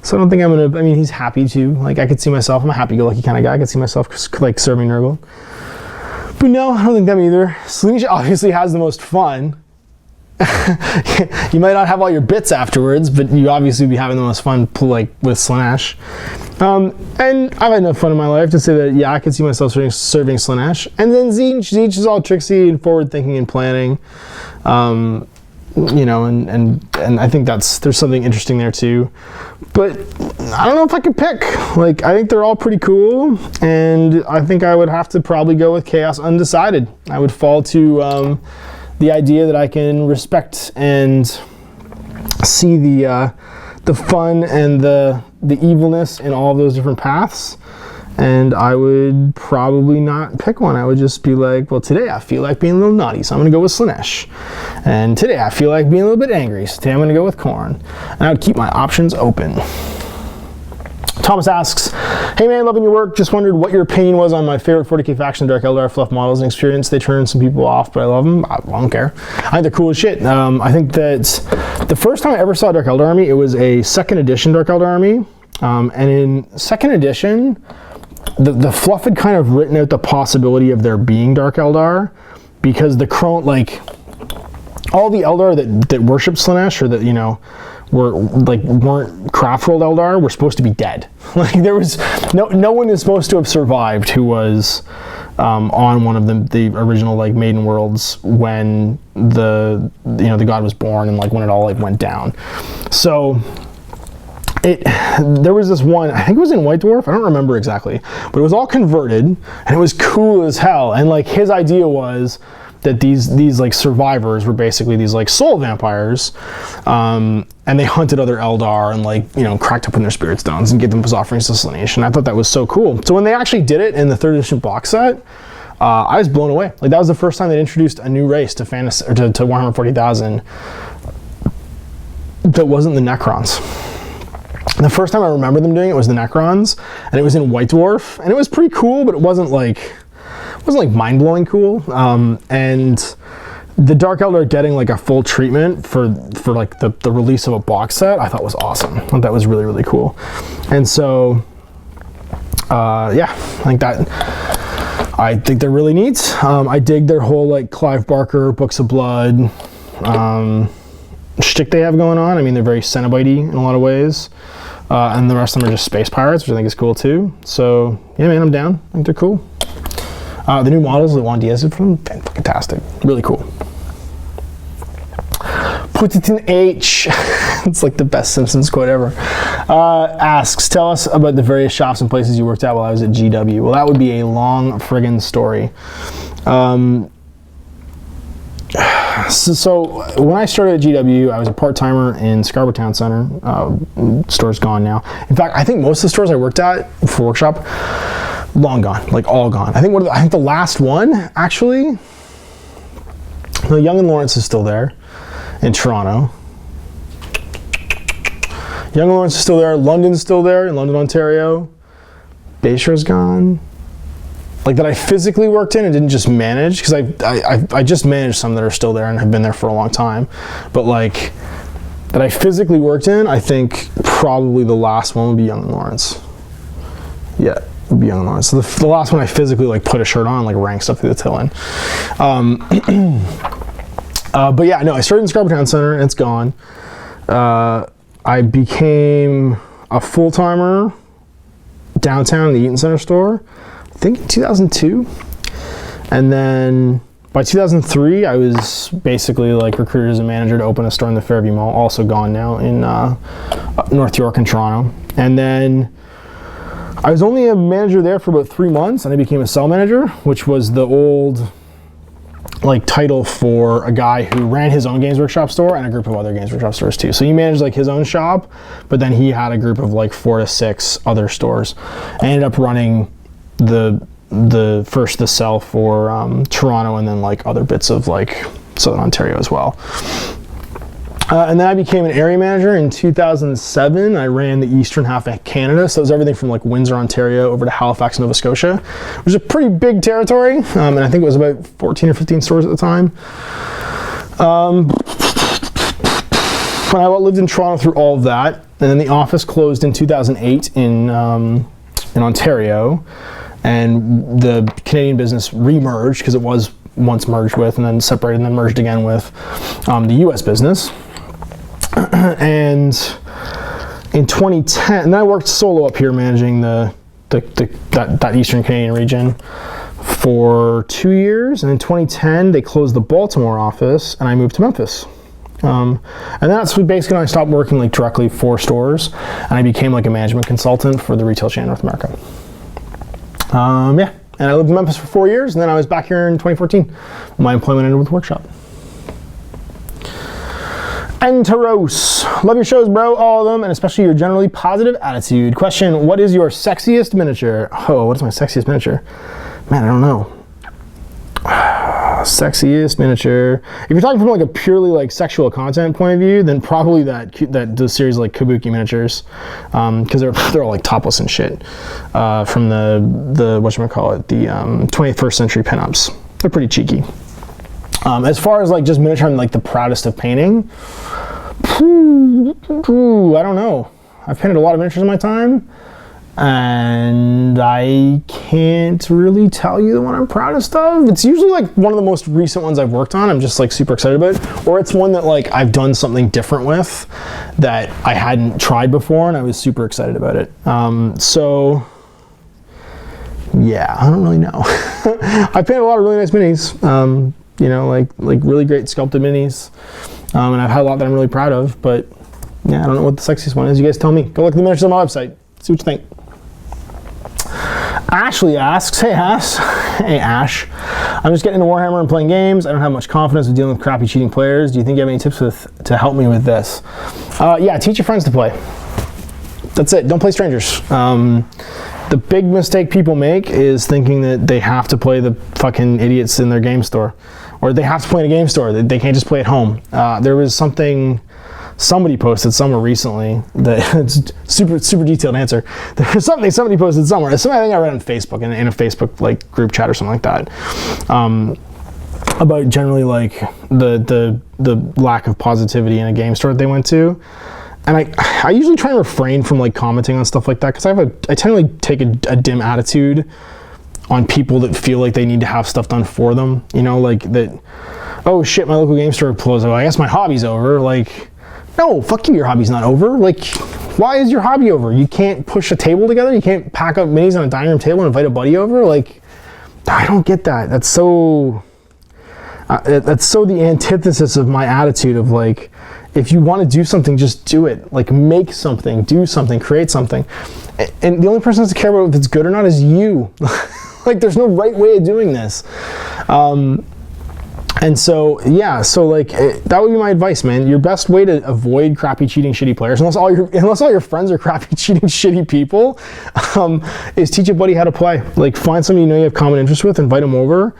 So I don't think I'm gonna, I mean, he's happy too. Like, I could see myself, I'm a happy-go-lucky kind of guy. I could see myself like serving Nurgle. But no, I don't think them either. Slaanesh obviously has the most fun. You might not have all your bits afterwards, but you obviously be having the most fun like with Slaanesh. And I've had enough fun in my life to say that, yeah, I could see myself serving Slaanesh. And then Tzeentch is all tricksy and forward-thinking and planning. You know, and I think there's something interesting there too. But I don't know if I could pick. Like, I think they're all pretty cool, and I think I would have to probably go with Chaos Undecided. I would fall to the idea that I can respect and see the fun and the evilness in all of those different paths. And I would probably not pick one. I would just be like, well, today I feel like being a little naughty, so I'm going to go with Slaanesh. And today I feel like being a little bit angry, so today I'm going to go with Khorne. And I would keep my options open. Thomas asks, hey man, loving your work. Just wondered what your opinion was on my favorite 40k faction, Dark Eldar fluff models and experience. They turn some people off, but I love them. I don't care. I think they're cool as shit. I think that the first time I ever saw a Dark Eldar army, it was a 2nd edition Dark Eldar army. And in 2nd edition, the fluff had kind of written out the possibility of there being Dark Eldar, because the Crone, like, all the Eldar that worship Slaanesh, or that, you know, weren't craft rolled Eldar, were supposed to be dead. Like, there was no one is supposed to have survived who was on one of the original like Maiden Worlds when the god was born, and like when it all like went down. So there was this one, I think it was in White Dwarf, I don't remember exactly, but it was all converted, and it was cool as hell. And like, his idea was that these like survivors were basically these like soul vampires, and they hunted other Eldar and, like, you know, cracked open their spirit stones and gave them as offerings to Slaanesh. And I thought that was so cool. So when they actually did it in the 3rd edition box set, I was blown away. Like, that was the first time they introduced a new race to fantasy, or to Warhammer 40,000 that wasn't the Necrons. The first time I remember them doing it was the Necrons, and it was in White Dwarf, and it was pretty cool, but it wasn't like mind-blowing cool. And the Dark Eldar getting like a full treatment for like the release of a box set, I thought was awesome. I thought that was really, really cool. And so yeah, I think they're really neat. I dig their whole like Clive Barker Books of Blood shtick they have going on. I mean, they're very Cenobite-y in a lot of ways. And the rest of them are just space pirates, which I think is cool too. So yeah, man, I'm down. I think they're cool. The new models that Juan Diaz did from them, fantastic. Really cool. Put it in H. It's like the best Simpsons quote ever. Asks, tell us about the various shops and places you worked at while I was at GW. Well, that would be a long friggin' story. So when I started at GW, I was a part-timer in Scarborough Town Center. Store's gone now. In fact, I think most of the stores I worked at for Workshop, long gone, like all gone. I think the last one, actually, Young and Lawrence is still there in Toronto. Young Lawrence is still there. London's still there in London, Ontario. Bayshore's gone. Like that I physically worked in and didn't just manage, because I just managed some that are still there and have been there for a long time. But like that I physically worked in, I think probably the last one would be Young Lawrence. Yeah, would be Young Lawrence. So the last one I physically like put a shirt on, like rank stuff through the till in. But yeah, no, I started in Scarborough Town Center and it's gone. I became a full-timer downtown in the Eaton Center store, I think in 2002. And then by 2003, I was basically like recruited as a manager to open a store in the Fairview Mall, also gone now, in North York and Toronto. And then I was only a manager there for about 3 months, and I became a cell manager, which was the old like title for a guy who ran his own Games Workshop store and a group of other Games Workshop stores too. So he managed like his own shop, but then he had a group of like 4 to 6 other stores. I ended up running the cell for Toronto, and then like other bits of like Southern Ontario as well. And then I became an area manager in 2007. I ran the eastern half of Canada, so it was everything from like Windsor, Ontario, over to Halifax, Nova Scotia. It was a pretty big territory, and I think it was about 14 or 15 stores at the time. When I lived in Toronto through all of that, and then the office closed in 2008 in Ontario, and the Canadian business re-merged, because it was once merged with, and then separated, and then merged again with the US business. And in 2010, and then I worked solo up here managing that Eastern Canadian region for 2 years. And in 2010, they closed the Baltimore office, and I moved to Memphis. And that's basically when I stopped working like directly for stores, and I became like a management consultant for the retail chain in North America. Yeah, and I lived in Memphis for 4 years, and then I was back here in 2014. My employment ended with Workshop. Enteros, love your shows, bro, all of them, and especially your generally positive attitude. Question, what is your sexiest miniature? Oh, what is my sexiest miniature? Man, I don't know. Sexiest miniature. If you're talking from like a purely like sexual content point of view, then probably those series like Kabuki miniatures, because they're all like topless and shit, from the whatchamacallit, the 21st century pinups. They're pretty cheeky. As far as like just miniature, I'm like the proudest of painting. I don't know. I've painted a lot of miniatures in my time, and I can't really tell you the one I'm proudest of. It's usually like one of the most recent ones I've worked on. I'm just like super excited about, or it's one that like I've done something different with that I hadn't tried before, and I was super excited about it. So yeah, I don't really know. I painted a lot of really nice minis. You know, like really great sculpted minis, and I've had a lot that I'm really proud of, but yeah, I don't know what the sexiest one is. You guys tell me. Go look at the miniatures on my website, see what you think. Ashley asks, hey Ash, I'm just getting into Warhammer and playing games. I don't have much confidence with dealing with crappy cheating players. Do you think you have any tips to help me with this? Yeah, teach your friends to play. That's it, don't play strangers. The big mistake people make is thinking that they have to play the fucking idiots in their game store, or they have to play in a game store. They can't just play at home. There was something somebody posted somewhere recently that it's super detailed answer. There's something somebody posted somewhere. It's something I think I read on Facebook in a Facebook like group chat or something like that, about generally like the lack of positivity in a game store that they went to. And I usually try and refrain from like commenting on stuff like that, because I tend to like take a dim attitude on people that feel like they need to have stuff done for them. You know, like that, oh shit, my local game store closed. Oh, I guess my hobby's over. Like, no, fuck you, your hobby's not over. Like, why is your hobby over? You can't push a table together? You can't pack up minis on a dining room table and invite a buddy over? Like, I don't get that. That's so the antithesis of my attitude of like, if you want to do something, just do it. Like, make something, do something, create something. And the only person who has to care about if it's good or not is you. Like, there's no right way of doing this. And so, yeah, so like, that would be my advice, man. Your best way to avoid crappy, cheating, shitty players, unless all your friends are crappy, cheating, shitty people, is teach a buddy how to play. Like, find somebody you know you have common interest with, invite them over.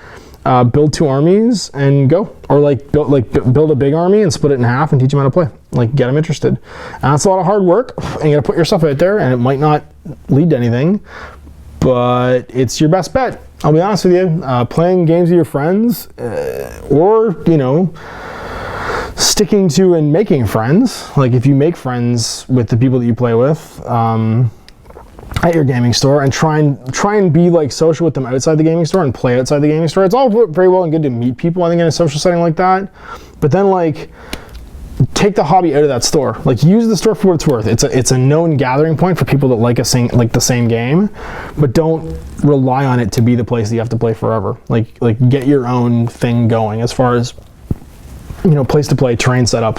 build 2 armies and go, or like build a big army and split it in half and teach them how to play. Like, get them interested. And that's a lot of hard work, and you got to put yourself out there, and it might not lead to anything, but it's your best bet. I'll be honest with you. Playing games with your friends, or sticking to and making friends. Like, if you make friends with the people that you play with at your gaming store, and try and be like social with them outside the gaming store and play outside the gaming store. It's all very well and good to meet people, I think, in a social setting like that, but then like, take the hobby out of that store. Like, use the store for what it's worth. It's a known gathering point for people that like the same game, but don't rely on it to be the place that you have to play forever. Like get your own thing going as far as, place to play, terrain setup,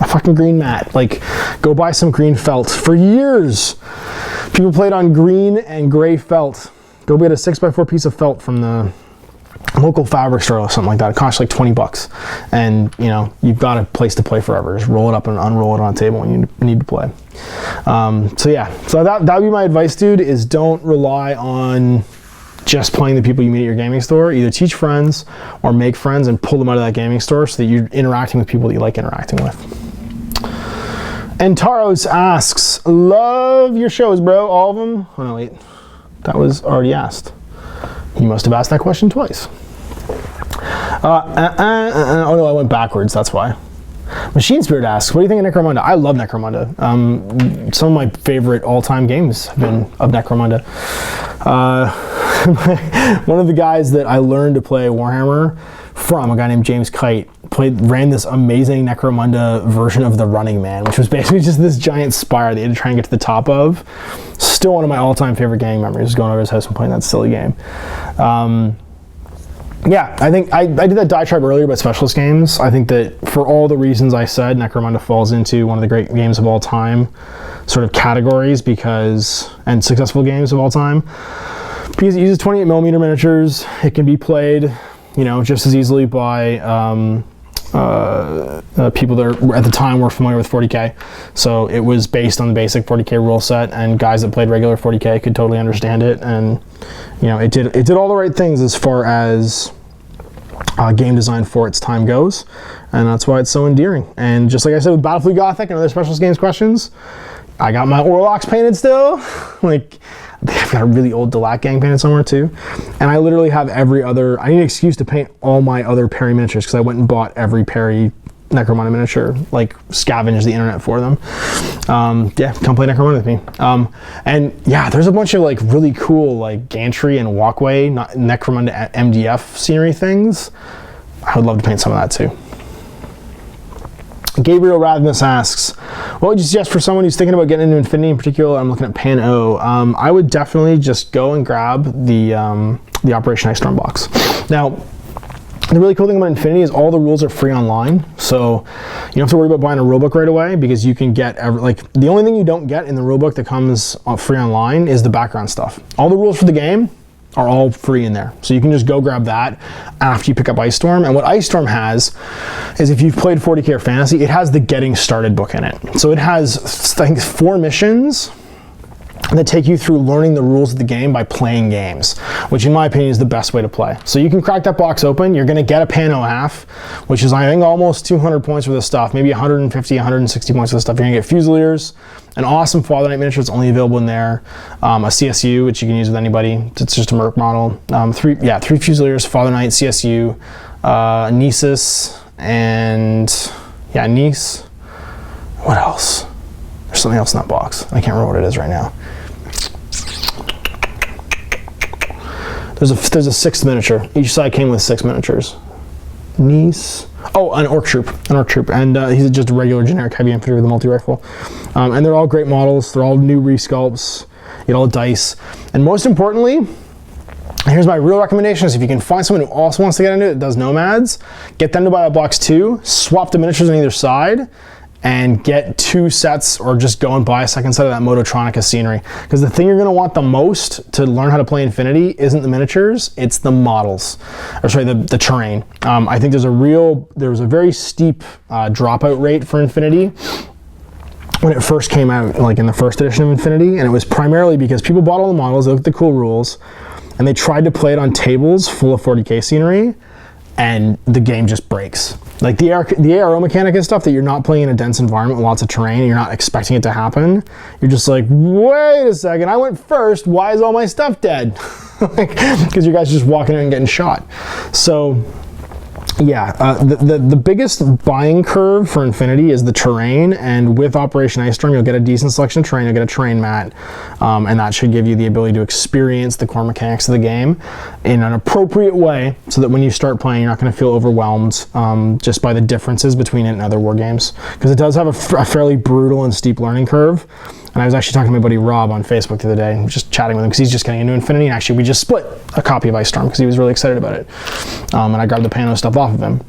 a fucking green mat. Like, go buy some green felt. For years, people played on green and gray felt. Go get a 6x4 piece of felt from the local fabric store or something like that. It costs like $20, and you've got a place to play forever. Just roll it up and unroll it on a table when you need to play. So that would be my advice, dude, is don't rely on just playing the people you meet at your gaming store. Either teach friends or make friends and pull them out of that gaming store so that you're interacting with people that you like interacting with. And Taros asks, love your shows, bro. All of them? Oh no, wait, that was already asked. You must have asked that question twice. Oh no, I went backwards, that's why. Machine Spirit asks, what do you think of Necro Monda? I love Necro Monda. Some of my favorite all-time games have been of Necro Monda. One of the guys that I learned to play Warhammer from, a guy named James Kite, ran this amazing Necro Monda version of the Running Man, which was basically just this giant spire that you had to try and get to the top of. Still one of my all-time favorite gaming memories, going over his house and playing that silly game. Yeah, I think I did that diatribe earlier about specialist games. I think that for all the reasons I said, Necro Monda falls into one of the great games of all time sort of categories, and successful games of all time, because it uses 28mm miniatures. It can be played, just as easily by people that at the time were familiar with 40K. So it was based on the basic 40K rule set, and guys that played regular 40K could totally understand it. And it did all the right things as far as game design for its time goes, and that's why it's so endearing. And just like I said with Battlefleet Gothic and other specialist games questions, I got my Orlocks painted still. Like, I think I've got a really old Delac gang painted somewhere too. And I literally have I need an excuse to paint all my other Perry miniatures, because I went and bought every Perry Necro Monda miniature, like scavenged the internet for them. Yeah, come play Necro Monda with me. And yeah, there's a bunch of like really cool like gantry and walkway, Necro Monda MDF scenery things. I would love to paint some of that too. Gabriel Radness asks, what would you suggest for someone who's thinking about getting into Infinity in particular? I'm looking at Pan O. I would definitely just go and grab the Operation Ice Storm box. Now, the really cool thing about Infinity is all the rules are free online, so you don't have to worry about buying a rulebook right away, because you can get the only thing you don't get in the rulebook that comes free online is the background stuff. All the rules for the game are all free in there, so you can just go grab that after you pick up Ice Storm. And what Ice Storm has is, if you've played 40K or Fantasy, it has the Getting Started book in it. So it has, I think, 4 missions that take you through learning the rules of the game by playing games, which in my opinion is the best way to play. So you can crack that box open, you're gonna get a Pano half, which is I think almost 200 points worth of stuff, maybe 150, 160 points worth of stuff. You're gonna get Fusiliers, an awesome Father Knight miniature that's only available in there, a CSU, which you can use with anybody, it's just a Merc model, 3 Fusiliers, Father Knight, CSU, Nisus, and yeah, Nice. What else? There's something else in that box. I can't remember what it is right now. There's a 6th miniature. Each side came with 6 miniatures. Nice. Oh, an Orc Troop. And he's just a regular generic heavy infantry with a multi-rifle. And they're all great models. They're all new resculpts. You get all the dice. And most importantly, here's my real recommendation, is if you can find someone who also wants to get into it, that does Nomads, get them to buy a box too, swap the miniatures on either side, and get 2 sets, or just go and buy a second set of that Mototronica scenery. Because the thing you're gonna want the most to learn how to play Infinity isn't the miniatures, it's the models. Or sorry, the terrain. I think there was a very steep dropout rate for Infinity when it first came out, like in the first edition of Infinity, and it was primarily because people bought all the models, they looked at the cool rules, and they tried to play it on tables full of 40K scenery, and the game just breaks. Like the ARO mechanic is stuff that you're not playing in a dense environment with lots of terrain, and you're not expecting it to happen. You're just like, wait a second, I went first, why is all my stuff dead? Because you guys are just walking in and getting shot. So yeah, the biggest buying curve for Infinity is the terrain, and with Operation Ice Storm, you'll get a decent selection of terrain, you'll get a terrain mat, and that should give you the ability to experience the core mechanics of the game in an appropriate way, so that when you start playing, you're not going to feel overwhelmed just by the differences between it and other war games, because it does have a fairly brutal and steep learning curve. And I was actually talking to my buddy Rob on Facebook the other day, just chatting with him because he's just getting into Infinity, and actually we just split a copy of Ice Storm because he was really excited about it. And I grabbed the Pano stuff off of him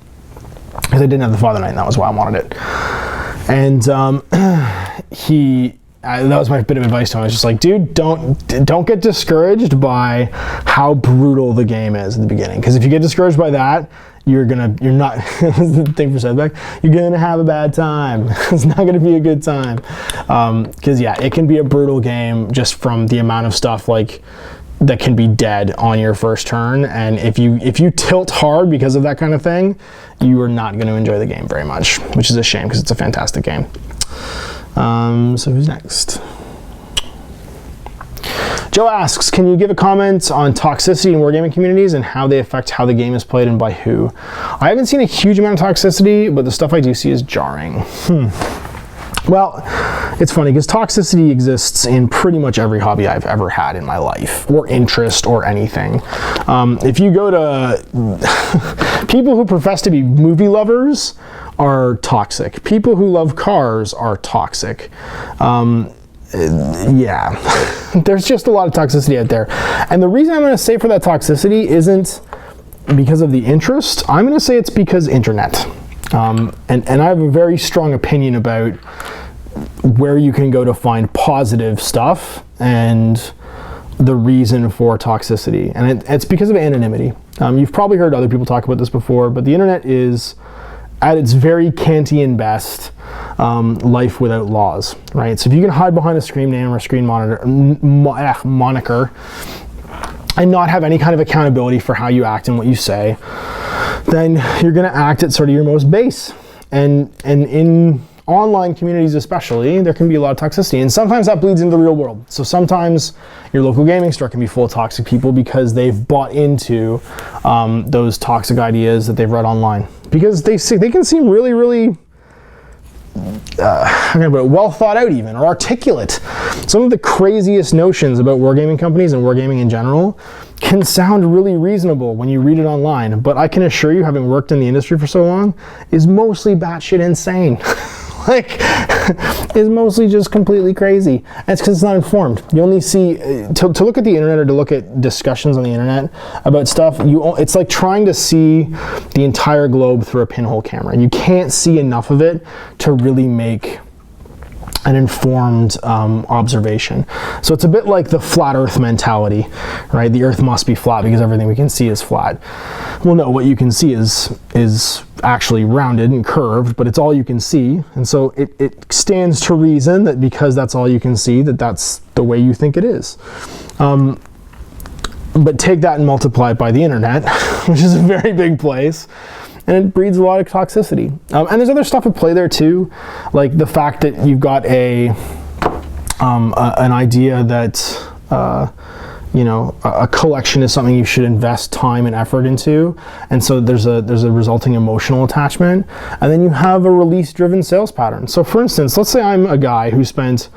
because I didn't have the Father Knight, and that was why I wanted it. And that was my bit of advice to him. I was just like, dude, don't get discouraged by how brutal the game is at the beginning, because if you get discouraged by that, you're not the thing for setback, you're gonna have a bad time. It's not gonna be a good time, because yeah, it can be a brutal game just from the amount of stuff like that can be dead on your first turn, and if you tilt hard because of that kind of thing, you are not going to enjoy the game very much, which is a shame because it's a fantastic game. So who's next? Joe asks, can you give a comment on toxicity in wargaming communities and how they affect how the game is played and by who? I haven't seen a huge amount of toxicity, but the stuff I do see is jarring. Well, it's funny because toxicity exists in pretty much every hobby I've ever had in my life, or interest, or anything. If you go to people who profess to be movie lovers are toxic. People who love cars are toxic. Yeah, there's just a lot of toxicity out there. And the reason I'm going to say for that toxicity isn't because of the interest. I'm going to say it's because internet. And I have a very strong opinion about where you can go to find positive stuff and the reason for toxicity. And it's because of anonymity. You've probably heard other people talk about this before, but the internet is, at its very Kantian best, life without laws, right? So if you can hide behind a screen name or a screen moniker and not have any kind of accountability for how you act and what you say, then you're going to act at sort of your most base. And in online communities especially, there can be a lot of toxicity, and sometimes that bleeds into the real world. So sometimes your local gaming store can be full of toxic people because they've bought into those toxic ideas that they've read online, because they can seem really, really well thought out even, or articulate. Some of the craziest notions about wargaming companies and wargaming in general can sound really reasonable when you read it online, but I can assure you, having worked in the industry for so long, is mostly batshit insane. Like, is mostly just completely crazy. And it's because it's not informed. You only see, to look at the internet or to look at discussions on the internet about stuff, it's like trying to see the entire globe through a pinhole camera. You can't see enough of it to really make an informed observation. So it's a bit like the flat earth mentality, right? The earth must be flat because everything we can see is flat. Well, no, what you can see is actually rounded and curved, but it's all you can see. And so it stands to reason that because that's all you can see, that's the way you think it is. But take that and multiply it by the internet, which is a very big place, and it breeds a lot of toxicity. And there's other stuff at play there too, like the fact that you've got an idea that a collection is something you should invest time and effort into, and so there's a resulting emotional attachment, and then you have a release-driven sales pattern. So for instance, let's say I'm a guy who spent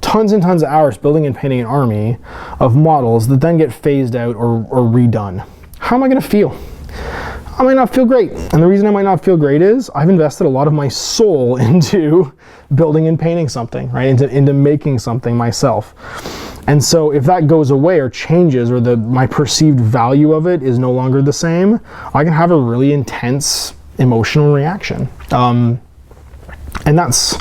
tons and tons of hours building and painting an army of models that then get phased out or redone. How am I going to feel? I might not feel great. And the reason I might not feel great is I've invested a lot of my soul into building and painting something, right? Into making something myself. And so if that goes away or changes, or my perceived value of it is no longer the same, I can have a really intense emotional reaction. And that's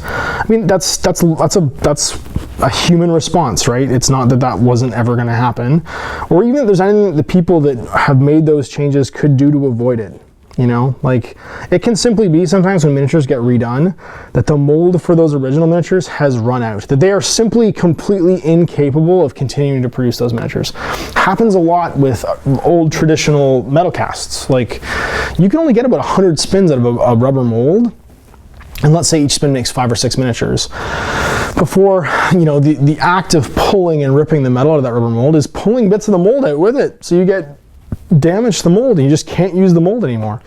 a human response, right? It's not that wasn't ever going to happen, or even if there's anything that the people that have made those changes could do to avoid it. You know, like it can simply be sometimes when miniatures get redone that the mold for those original miniatures has run out, that they are simply completely incapable of continuing to produce those miniatures. Happens a lot with old traditional metal casts. Like you can only get about 100 spins out of a rubber mold, and let's say each spin makes 5 or 6 miniatures. Before, you know, the act of pulling and ripping the metal out of that rubber mold is pulling bits of the mold out with it, so you get damage the mold and you just can't use the mold anymore.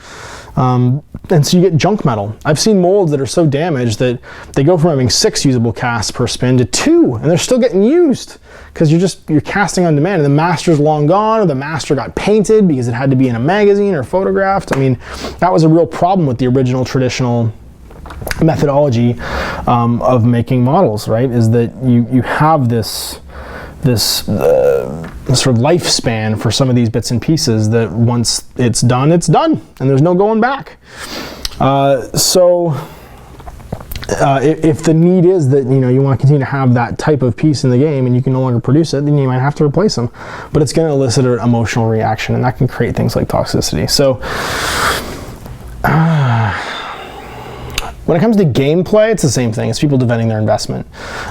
And so you get junk metal. I've seen molds that are so damaged that they go from having 6 usable casts per spin to 2, and they're still getting used because you're casting on demand, and the master's long gone, or the master got painted because it had to be in a magazine or photographed. I mean, that was a real problem with the original traditional methodology of making models, right? Is that you have this sort of lifespan for some of these bits and pieces that once it's done, and there's no going back. If the need is that, you know, you want to continue to have that type of piece in the game and you can no longer produce it, then you might have to replace them. But it's going to elicit an emotional reaction, and that can create things like toxicity. So when it comes to gameplay, it's the same thing. It's people defending their investment.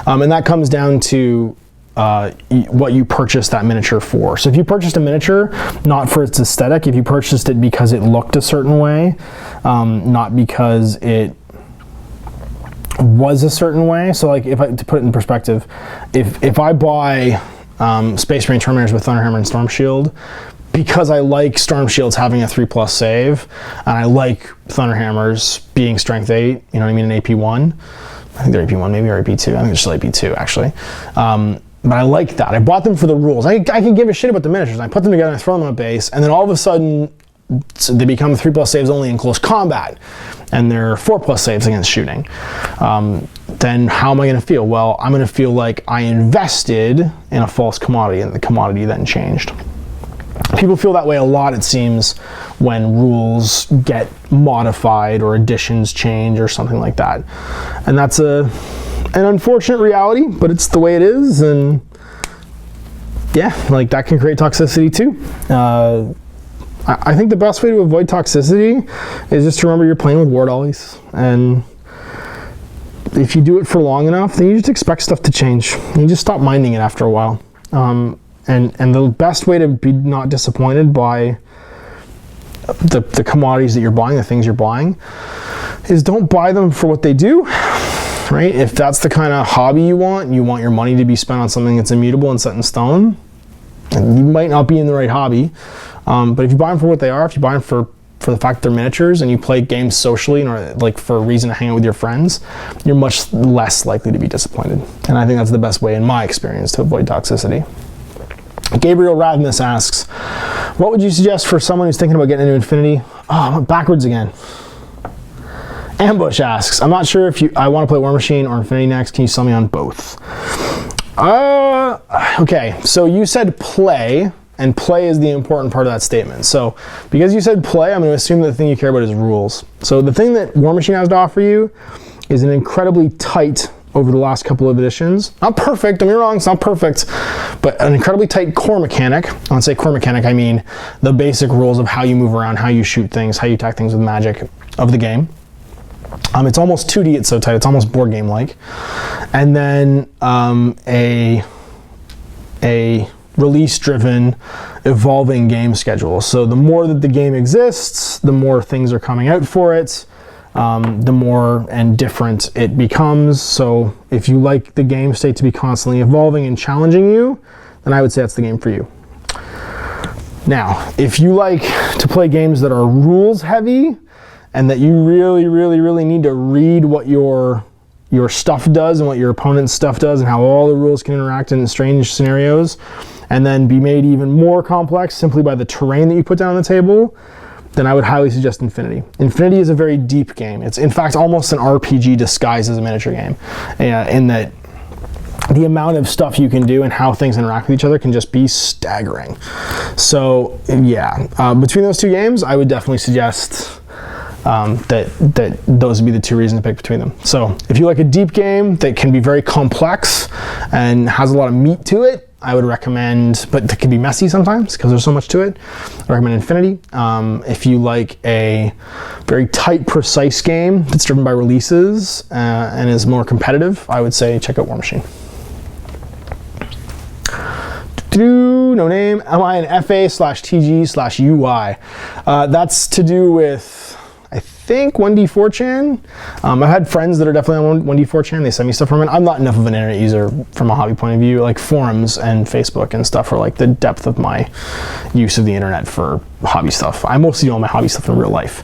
And that comes down to what you purchased that miniature for. So if you purchased a miniature not for its aesthetic, if you purchased it because it looked a certain way, not because it was a certain way. So like, to put it in perspective, if I buy Space Marine Terminators with Thunderhammer and Storm Shield because I like Storm Shields having a 3+ save, and I like Thunderhammers being strength 8, you know what I mean, an AP1. I think they're AP1, maybe, or AP2. I think they're still AP2, actually. But I like that. I bought them for the rules. I can give a shit about the miniatures. I put them together and I throw them on a base, and then all of a sudden, they become 3+ saves only in close combat, and they're 4+ saves against shooting. Then how am I going to feel? Well, I'm going to feel like I invested in a false commodity, and the commodity then changed. People feel that way a lot, it seems, when rules get modified or additions change or something like that. And that's an unfortunate reality, but it's the way it is, and yeah, like that can create toxicity too. I think the best way to avoid toxicity is just to remember you're playing with war dollies, and if you do it for long enough, then you just expect stuff to change. You just stop minding it after a while. And the best way to be not disappointed by the commodities that you're buying, the things you're buying, is don't buy them for what they do, right? If that's the kind of hobby you want your money to be spent on something that's immutable and set in stone, and you might not be in the right hobby. But if you buy them for what they are, if you buy them for the fact that they're miniatures and you play games socially or like for a reason to hang out with your friends, you're much less likely to be disappointed. And I think that's the best way, in my experience, to avoid toxicity. Gabriel Radness asks, what would you suggest for someone who's thinking about getting into Infinity? Oh, I went backwards again. Ambush asks, I'm not sure if I want to play War Machine or Infinity next. Can you sell me on both? Okay, so you said play, and play is the important part of that statement. So because you said play, I'm going to assume that the thing you care about is rules. So the thing that War Machine has to offer you is an incredibly tight, over the last couple of editions, not perfect, don't get me wrong, it's not perfect, but an incredibly tight core mechanic. When I say core mechanic, I mean the basic rules of how you move around, how you shoot things, how you attack things with magic of the game. It's almost 2D, it's so tight, it's almost board game like. And then a release-driven, evolving game schedule. So the more that the game exists, the more things are coming out for it, the more and different it becomes. So if you like the game state to be constantly evolving and challenging you, then I would say that's the game for you. Now, if you like to play games that are rules heavy and that you really, really, really need to read what your stuff does and what your opponent's stuff does and how all the rules can interact in strange scenarios, and then be made even more complex simply by the terrain that you put down on the table, then I would highly suggest Infinity. Infinity is a very deep game. It's in fact almost an RPG disguised as a miniature game, in that the amount of stuff you can do and how things interact with each other can just be staggering. So yeah, between those two games, I would definitely suggest that those would be the two reasons to pick between them. So if you like a deep game that can be very complex and has a lot of meat to it, I would recommend, but it can be messy sometimes because there's so much to it. I recommend Infinity. If you like a very tight, precise game that's driven by releases and is more competitive, I would say check out War Machine. No name. Am I an FA/TG/UI? That's to do with, I think, 1D4chan. I've had friends that are definitely on 1D4chan. They send me stuff from it. I'm not enough of an internet user from a hobby point of view. Like forums and Facebook and stuff are like the depth of my use of the internet for hobby stuff. I mostly do all my hobby stuff in real life.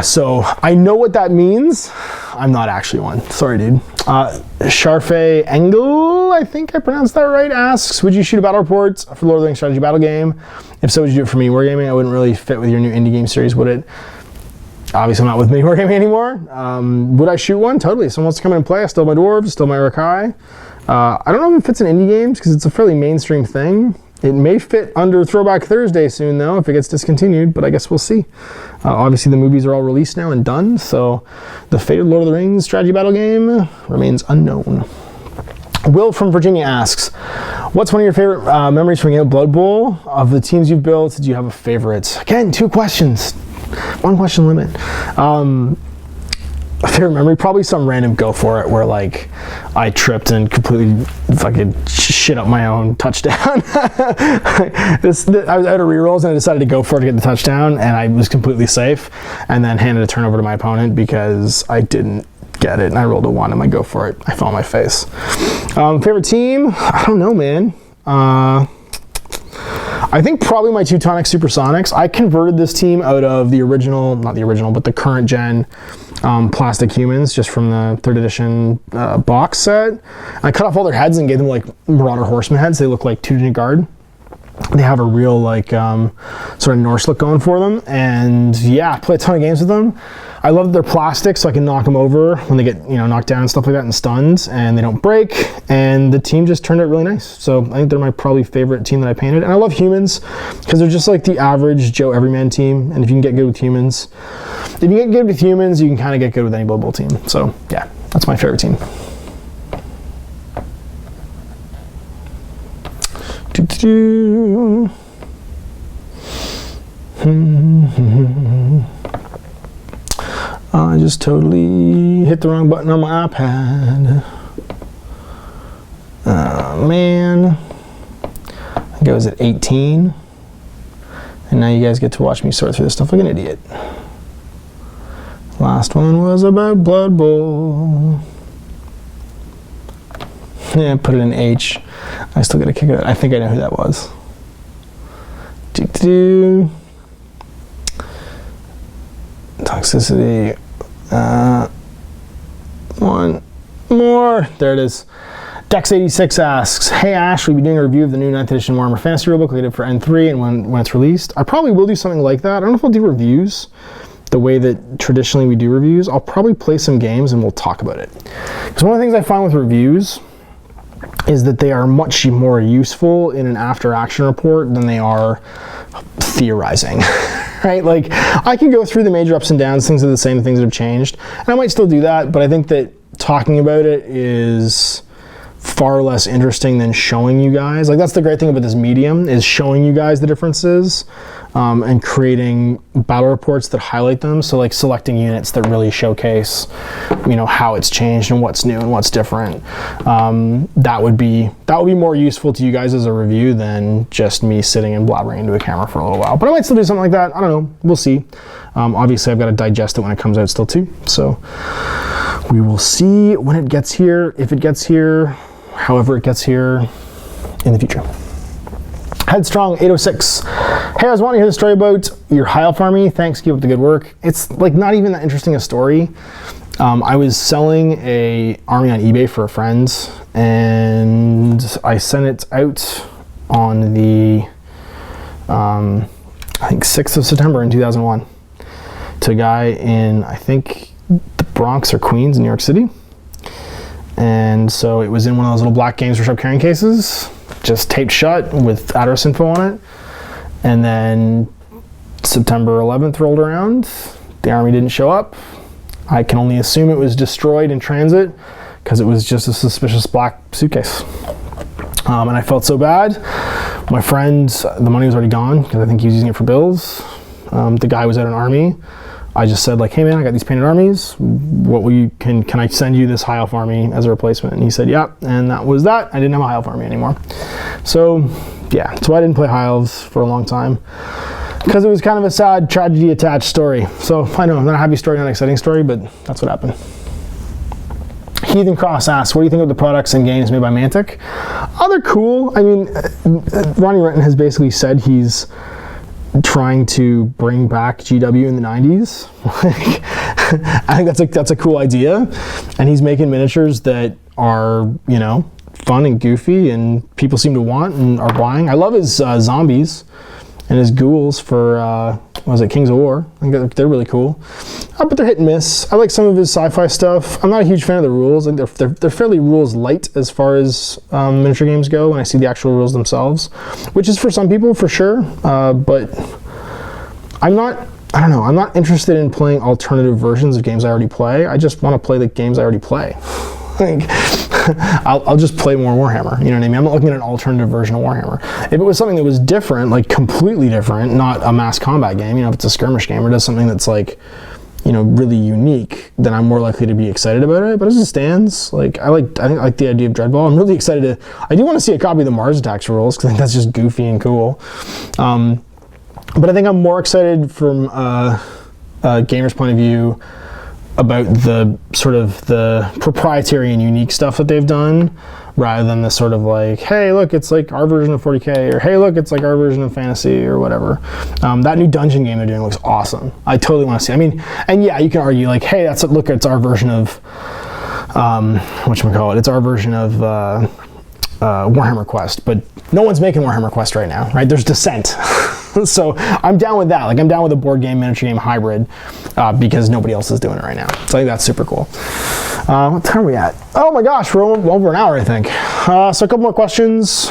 So I know what that means. I'm not actually one. Sorry, dude. Sharfe Engel, I think I pronounced that right, asks, would you shoot a battle report for Lord of the Rings strategy battle game? If so, would you do it for Mini Wargaming? I wouldn't really fit with your new indie game series, would it? Obviously, I'm not with Mini Wargaming anymore. Would I shoot one? Totally. If someone wants to come in and play, I still have my dwarves, still my Rakai. I don't know if it fits in indie games because it's a fairly mainstream thing. It may fit under Throwback Thursday soon, though, if it gets discontinued, but I guess we'll see. Obviously, the movies are all released now and done, so the fate of Lord of the Rings strategy battle game remains unknown. Will from Virginia asks, what's one of your favorite memories from Blood Bowl? Of the teams you've built, do you have a favorite? Again, 2 questions. 1 question limit. A favorite memory, probably some random go for it where like I tripped and completely fucking shit up my own touchdown. I was out of rerolls and I decided to go for it to get the touchdown, and I was completely safe, and then handed a turnover to my opponent because I didn't get it and I rolled a 1 and my go for it. I fell on my face. Favorite team? I don't know, man. I think probably my Teutonic Supersonics. I converted this team out of the original, not the original, but the current gen plastic humans just from the 3rd edition box set. I cut off all their heads and gave them like Marauder Horseman heads. They look like Teutonic Guard. They have a real like sort of Norse look going for them, and yeah, play a ton of games with them. I love that they're plastic, so I can knock them over when they get knocked down and stuff like that and stunned, and they don't break. And the team just turned out really nice. So I think they're my probably favorite team that I painted. And I love humans because they're just like the average Joe Everyman team. And if you can get good with humans, you can kind of get good with any Blood Bowl team. So yeah, that's my favorite team. I just totally hit the wrong button on my iPad. Man. I think I was at 18. And now you guys get to watch me sort through this stuff like an idiot. Last one was about Blood Bowl. Yeah, put it in H. I still gotta kick it out. I think I know who that was. Toxicity. One more. There it is. Dex86 asks, hey Ash, we'll be doing a review of the new 9th edition Warhammer Fantasy Rulebook like I did for N3 and when it's released. I probably will do something like that. I don't know if I'll do reviews the way that traditionally we do reviews. I'll probably play some games and we'll talk about it. Because one of the things I find with reviews is that they are much more useful in an after-action report than they are theorizing, right? Like, I can go through the major ups and downs, things are the same, things that have changed, and I might still do that, but I think that talking about it is far less interesting than showing you guys. Like, that's the great thing about this medium, is showing you guys the differences and creating battle reports that highlight them. So like selecting units that really showcase, how it's changed and what's new and what's different. That would be more useful to you guys as a review than just me sitting and blabbering into a camera for a little while. But I might still do something like that. I don't know. We'll see. Obviously, I've got to digest it when it comes out still too. So we will see when it gets here, if it gets here, however it gets here in the future. Headstrong 806. Hey, I was wanting to hear the story about your Heil farming. Thanks, keep up the good work. It's like not even that interesting a story. I was selling a army on eBay for a friend, and I sent it out on the I think 6th of September in 2001 to a guy in, I think, the Bronx or Queens in New York City. And so it was in one of those little black Games Workshop carrying cases, just taped shut with address info on it. And then September 11th rolled around, the army didn't show up. I can only assume it was destroyed in transit because it was just a suspicious black suitcase. And I felt so bad. My friend, the money was already gone because I think he was using it for bills. The guy was at an army. I just said like, hey man, I got these painted armies. Can I send you this high elf army as a replacement? And he said, yeah. And that was that. I didn't have a high elf army anymore. So yeah, so I didn't play high elves for a long time because it was kind of a sad tragedy attached story. So I know, not a happy story, not an exciting story, but that's what happened. Heathen Cross asks, what do you think of the products and games made by Mantic? Oh, they're cool. I mean, Ronnie Renton has basically said he's trying to bring back GW in the 90s. I think that's a cool idea. And he's making miniatures that are, you know, fun and goofy and people seem to want and are buying. I love his zombies and his ghouls for, what was it, Kings of War. I think they're really cool. But they're hit and miss. I like some of his sci-fi stuff. I'm not a huge fan of the rules. I think they're fairly rules light as far as miniature games go when I see the actual rules themselves, which is for some people for sure. But I'm not interested in playing alternative versions of games I already play. I just want to play the games I already play. Like, I'll just play more Warhammer, you know what I mean? I'm not looking at an alternative version of Warhammer. If it was something that was different, like completely different, not a mass combat game, you know, if it's a skirmish game or does something that's like, you know, really unique, then I'm more likely to be excited about it. But as it stands, like I like the idea of Dreadball. I'm really excited I do want to see a copy of the Mars Attacks rules because I think that's just goofy and cool. But I think I'm more excited from a gamer's point of view about the sort of the proprietary and unique stuff that they've done rather than the sort of like, hey, look, it's like our version of 40K, or hey, look, it's like our version of fantasy or whatever. That new dungeon game they're doing looks awesome. I totally want to see. I mean, and yeah, you can argue like, hey, look, it's our version of, whatchamacallit, it's our version of Warhammer Quest, but no one's making Warhammer Quest right now, right? There's Descent. So I'm down with that. Like I'm down with a board game, miniature game hybrid because nobody else is doing it right now. So I think that's super cool. What time are we at? Oh my gosh, we're over an hour, I think. So a couple more questions.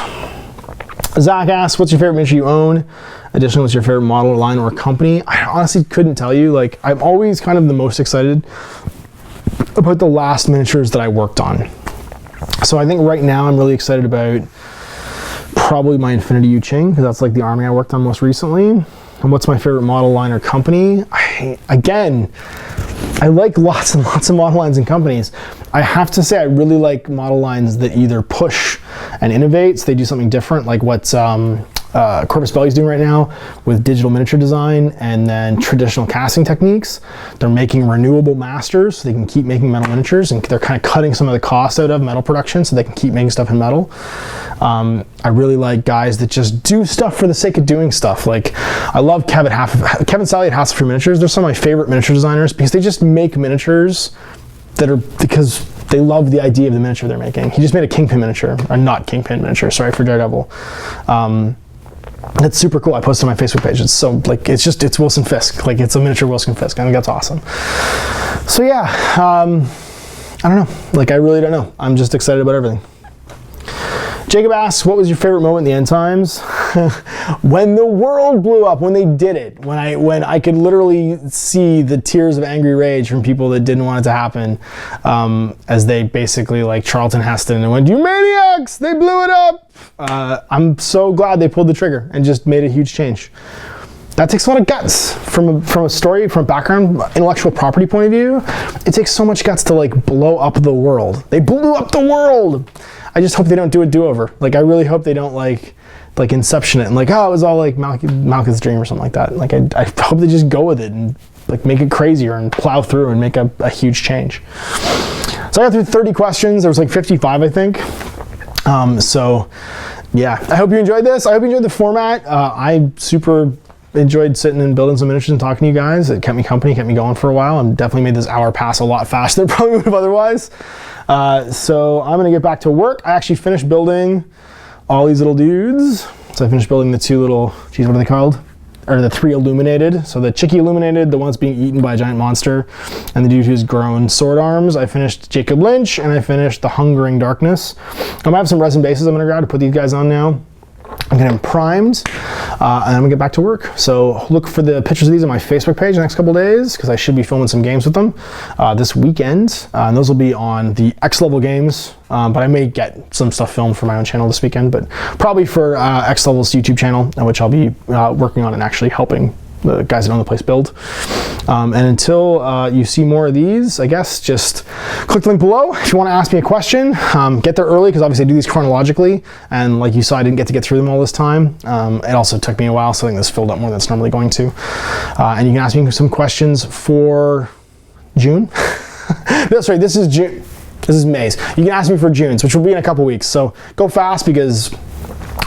Zach asks, what's your favorite miniature you own? Additionally, what's your favorite model, line, or company? I honestly couldn't tell you. Like I'm always kind of the most excited about the last miniatures that I worked on. So I think right now I'm really excited about probably my Infinity Yu Ching, because that's like the army I worked on most recently. And what's my favorite model line or company? I like lots and lots of model lines and companies. I have to say I really like model lines that either push and innovate, so they do something different, like what's Corpus Belli's doing right now with digital miniature design and then traditional casting techniques. They're making renewable masters so they can keep making metal miniatures, and they're kind of cutting some of the cost out of metal production so they can keep making stuff in metal. I really like guys that just do stuff for the sake of doing stuff. Like I love Kevin Sally at Hasselfree Miniatures. They're some of my favorite miniature designers because they just make miniatures that are because they love the idea of the miniature they're making. He just made a Kingpin miniature, or not Kingpin miniature, sorry, for Daredevil. That's super cool. I posted on my Facebook page. It's so like it's Wilson Fisk. Like it's a miniature Wilson Fisk. I think that's awesome. So yeah, I don't know. Like I really don't know. I'm just excited about everything. Jacob asks, what was your favorite moment in the end times? When the world blew up, when they did it, when I could literally see the tears of angry rage from people that didn't want it to happen, as they basically like Charlton Heston and went, you maniacs, they blew it up. I'm so glad they pulled the trigger and just made a huge change. That takes a lot of guts from a story, from a background, intellectual property point of view. It takes so much guts to like blow up the world. They blew up the world. I just hope they don't do a do-over. Like I really hope they don't like Inception it and like, oh, it was all like Malekith's dream or something like that. Like I hope they just go with it and like make it crazier and plow through and make a huge change. So I got through 30 questions. There was like 55, I think. So yeah, I hope you enjoyed this. I hope you enjoyed the format. I super enjoyed sitting and building some miniatures and talking to you guys. It kept me company, kept me going for a while, and definitely made this hour pass a lot faster than probably would have otherwise. So I'm gonna get back to work. I actually finished building all these little dudes. So I finished building the two little, geez, what are they called? Or the three illuminated. So the Chicky illuminated, the one's being eaten by a giant monster, and the dude who's grown sword arms. I finished Jacob Lynch, and I finished the Hungering Darkness. I have some resin bases I'm gonna grab to put these guys on now. I'm getting primed, and I'm gonna get back to work. So look for the pictures of these on my Facebook page the next couple days, because I should be filming some games with them this weekend. And those will be on the X level games, but I may get some stuff filmed for my own channel this weekend, but probably for X Level's YouTube channel, which I'll be working on and actually helping the guys that own the place build. And until you see more of these, I guess just click the link below if you want to ask me a question. Get there early, because obviously I do these chronologically, and like you saw, I didn't get through them all this time. It also took me a while, so I think this filled up more than it's normally going to. And you can ask me some questions for June. That's right, this is June. This is May's. You can ask me for June's, which will be in a couple weeks. So go fast, because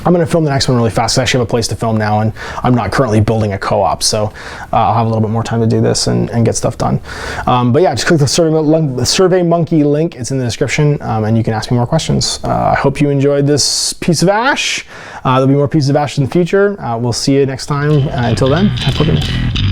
I'm going to film the next one really fast. I actually have a place to film now, and I'm not currently building a co-op, so I'll have a little bit more time to do this and get stuff done. But yeah, just click the SurveyMonkey link. It's in the description, and you can ask me more questions. I hope you enjoyed this piece of ash. There'll be more pieces of ash in the future. We'll see you next time. Until then, have a good day.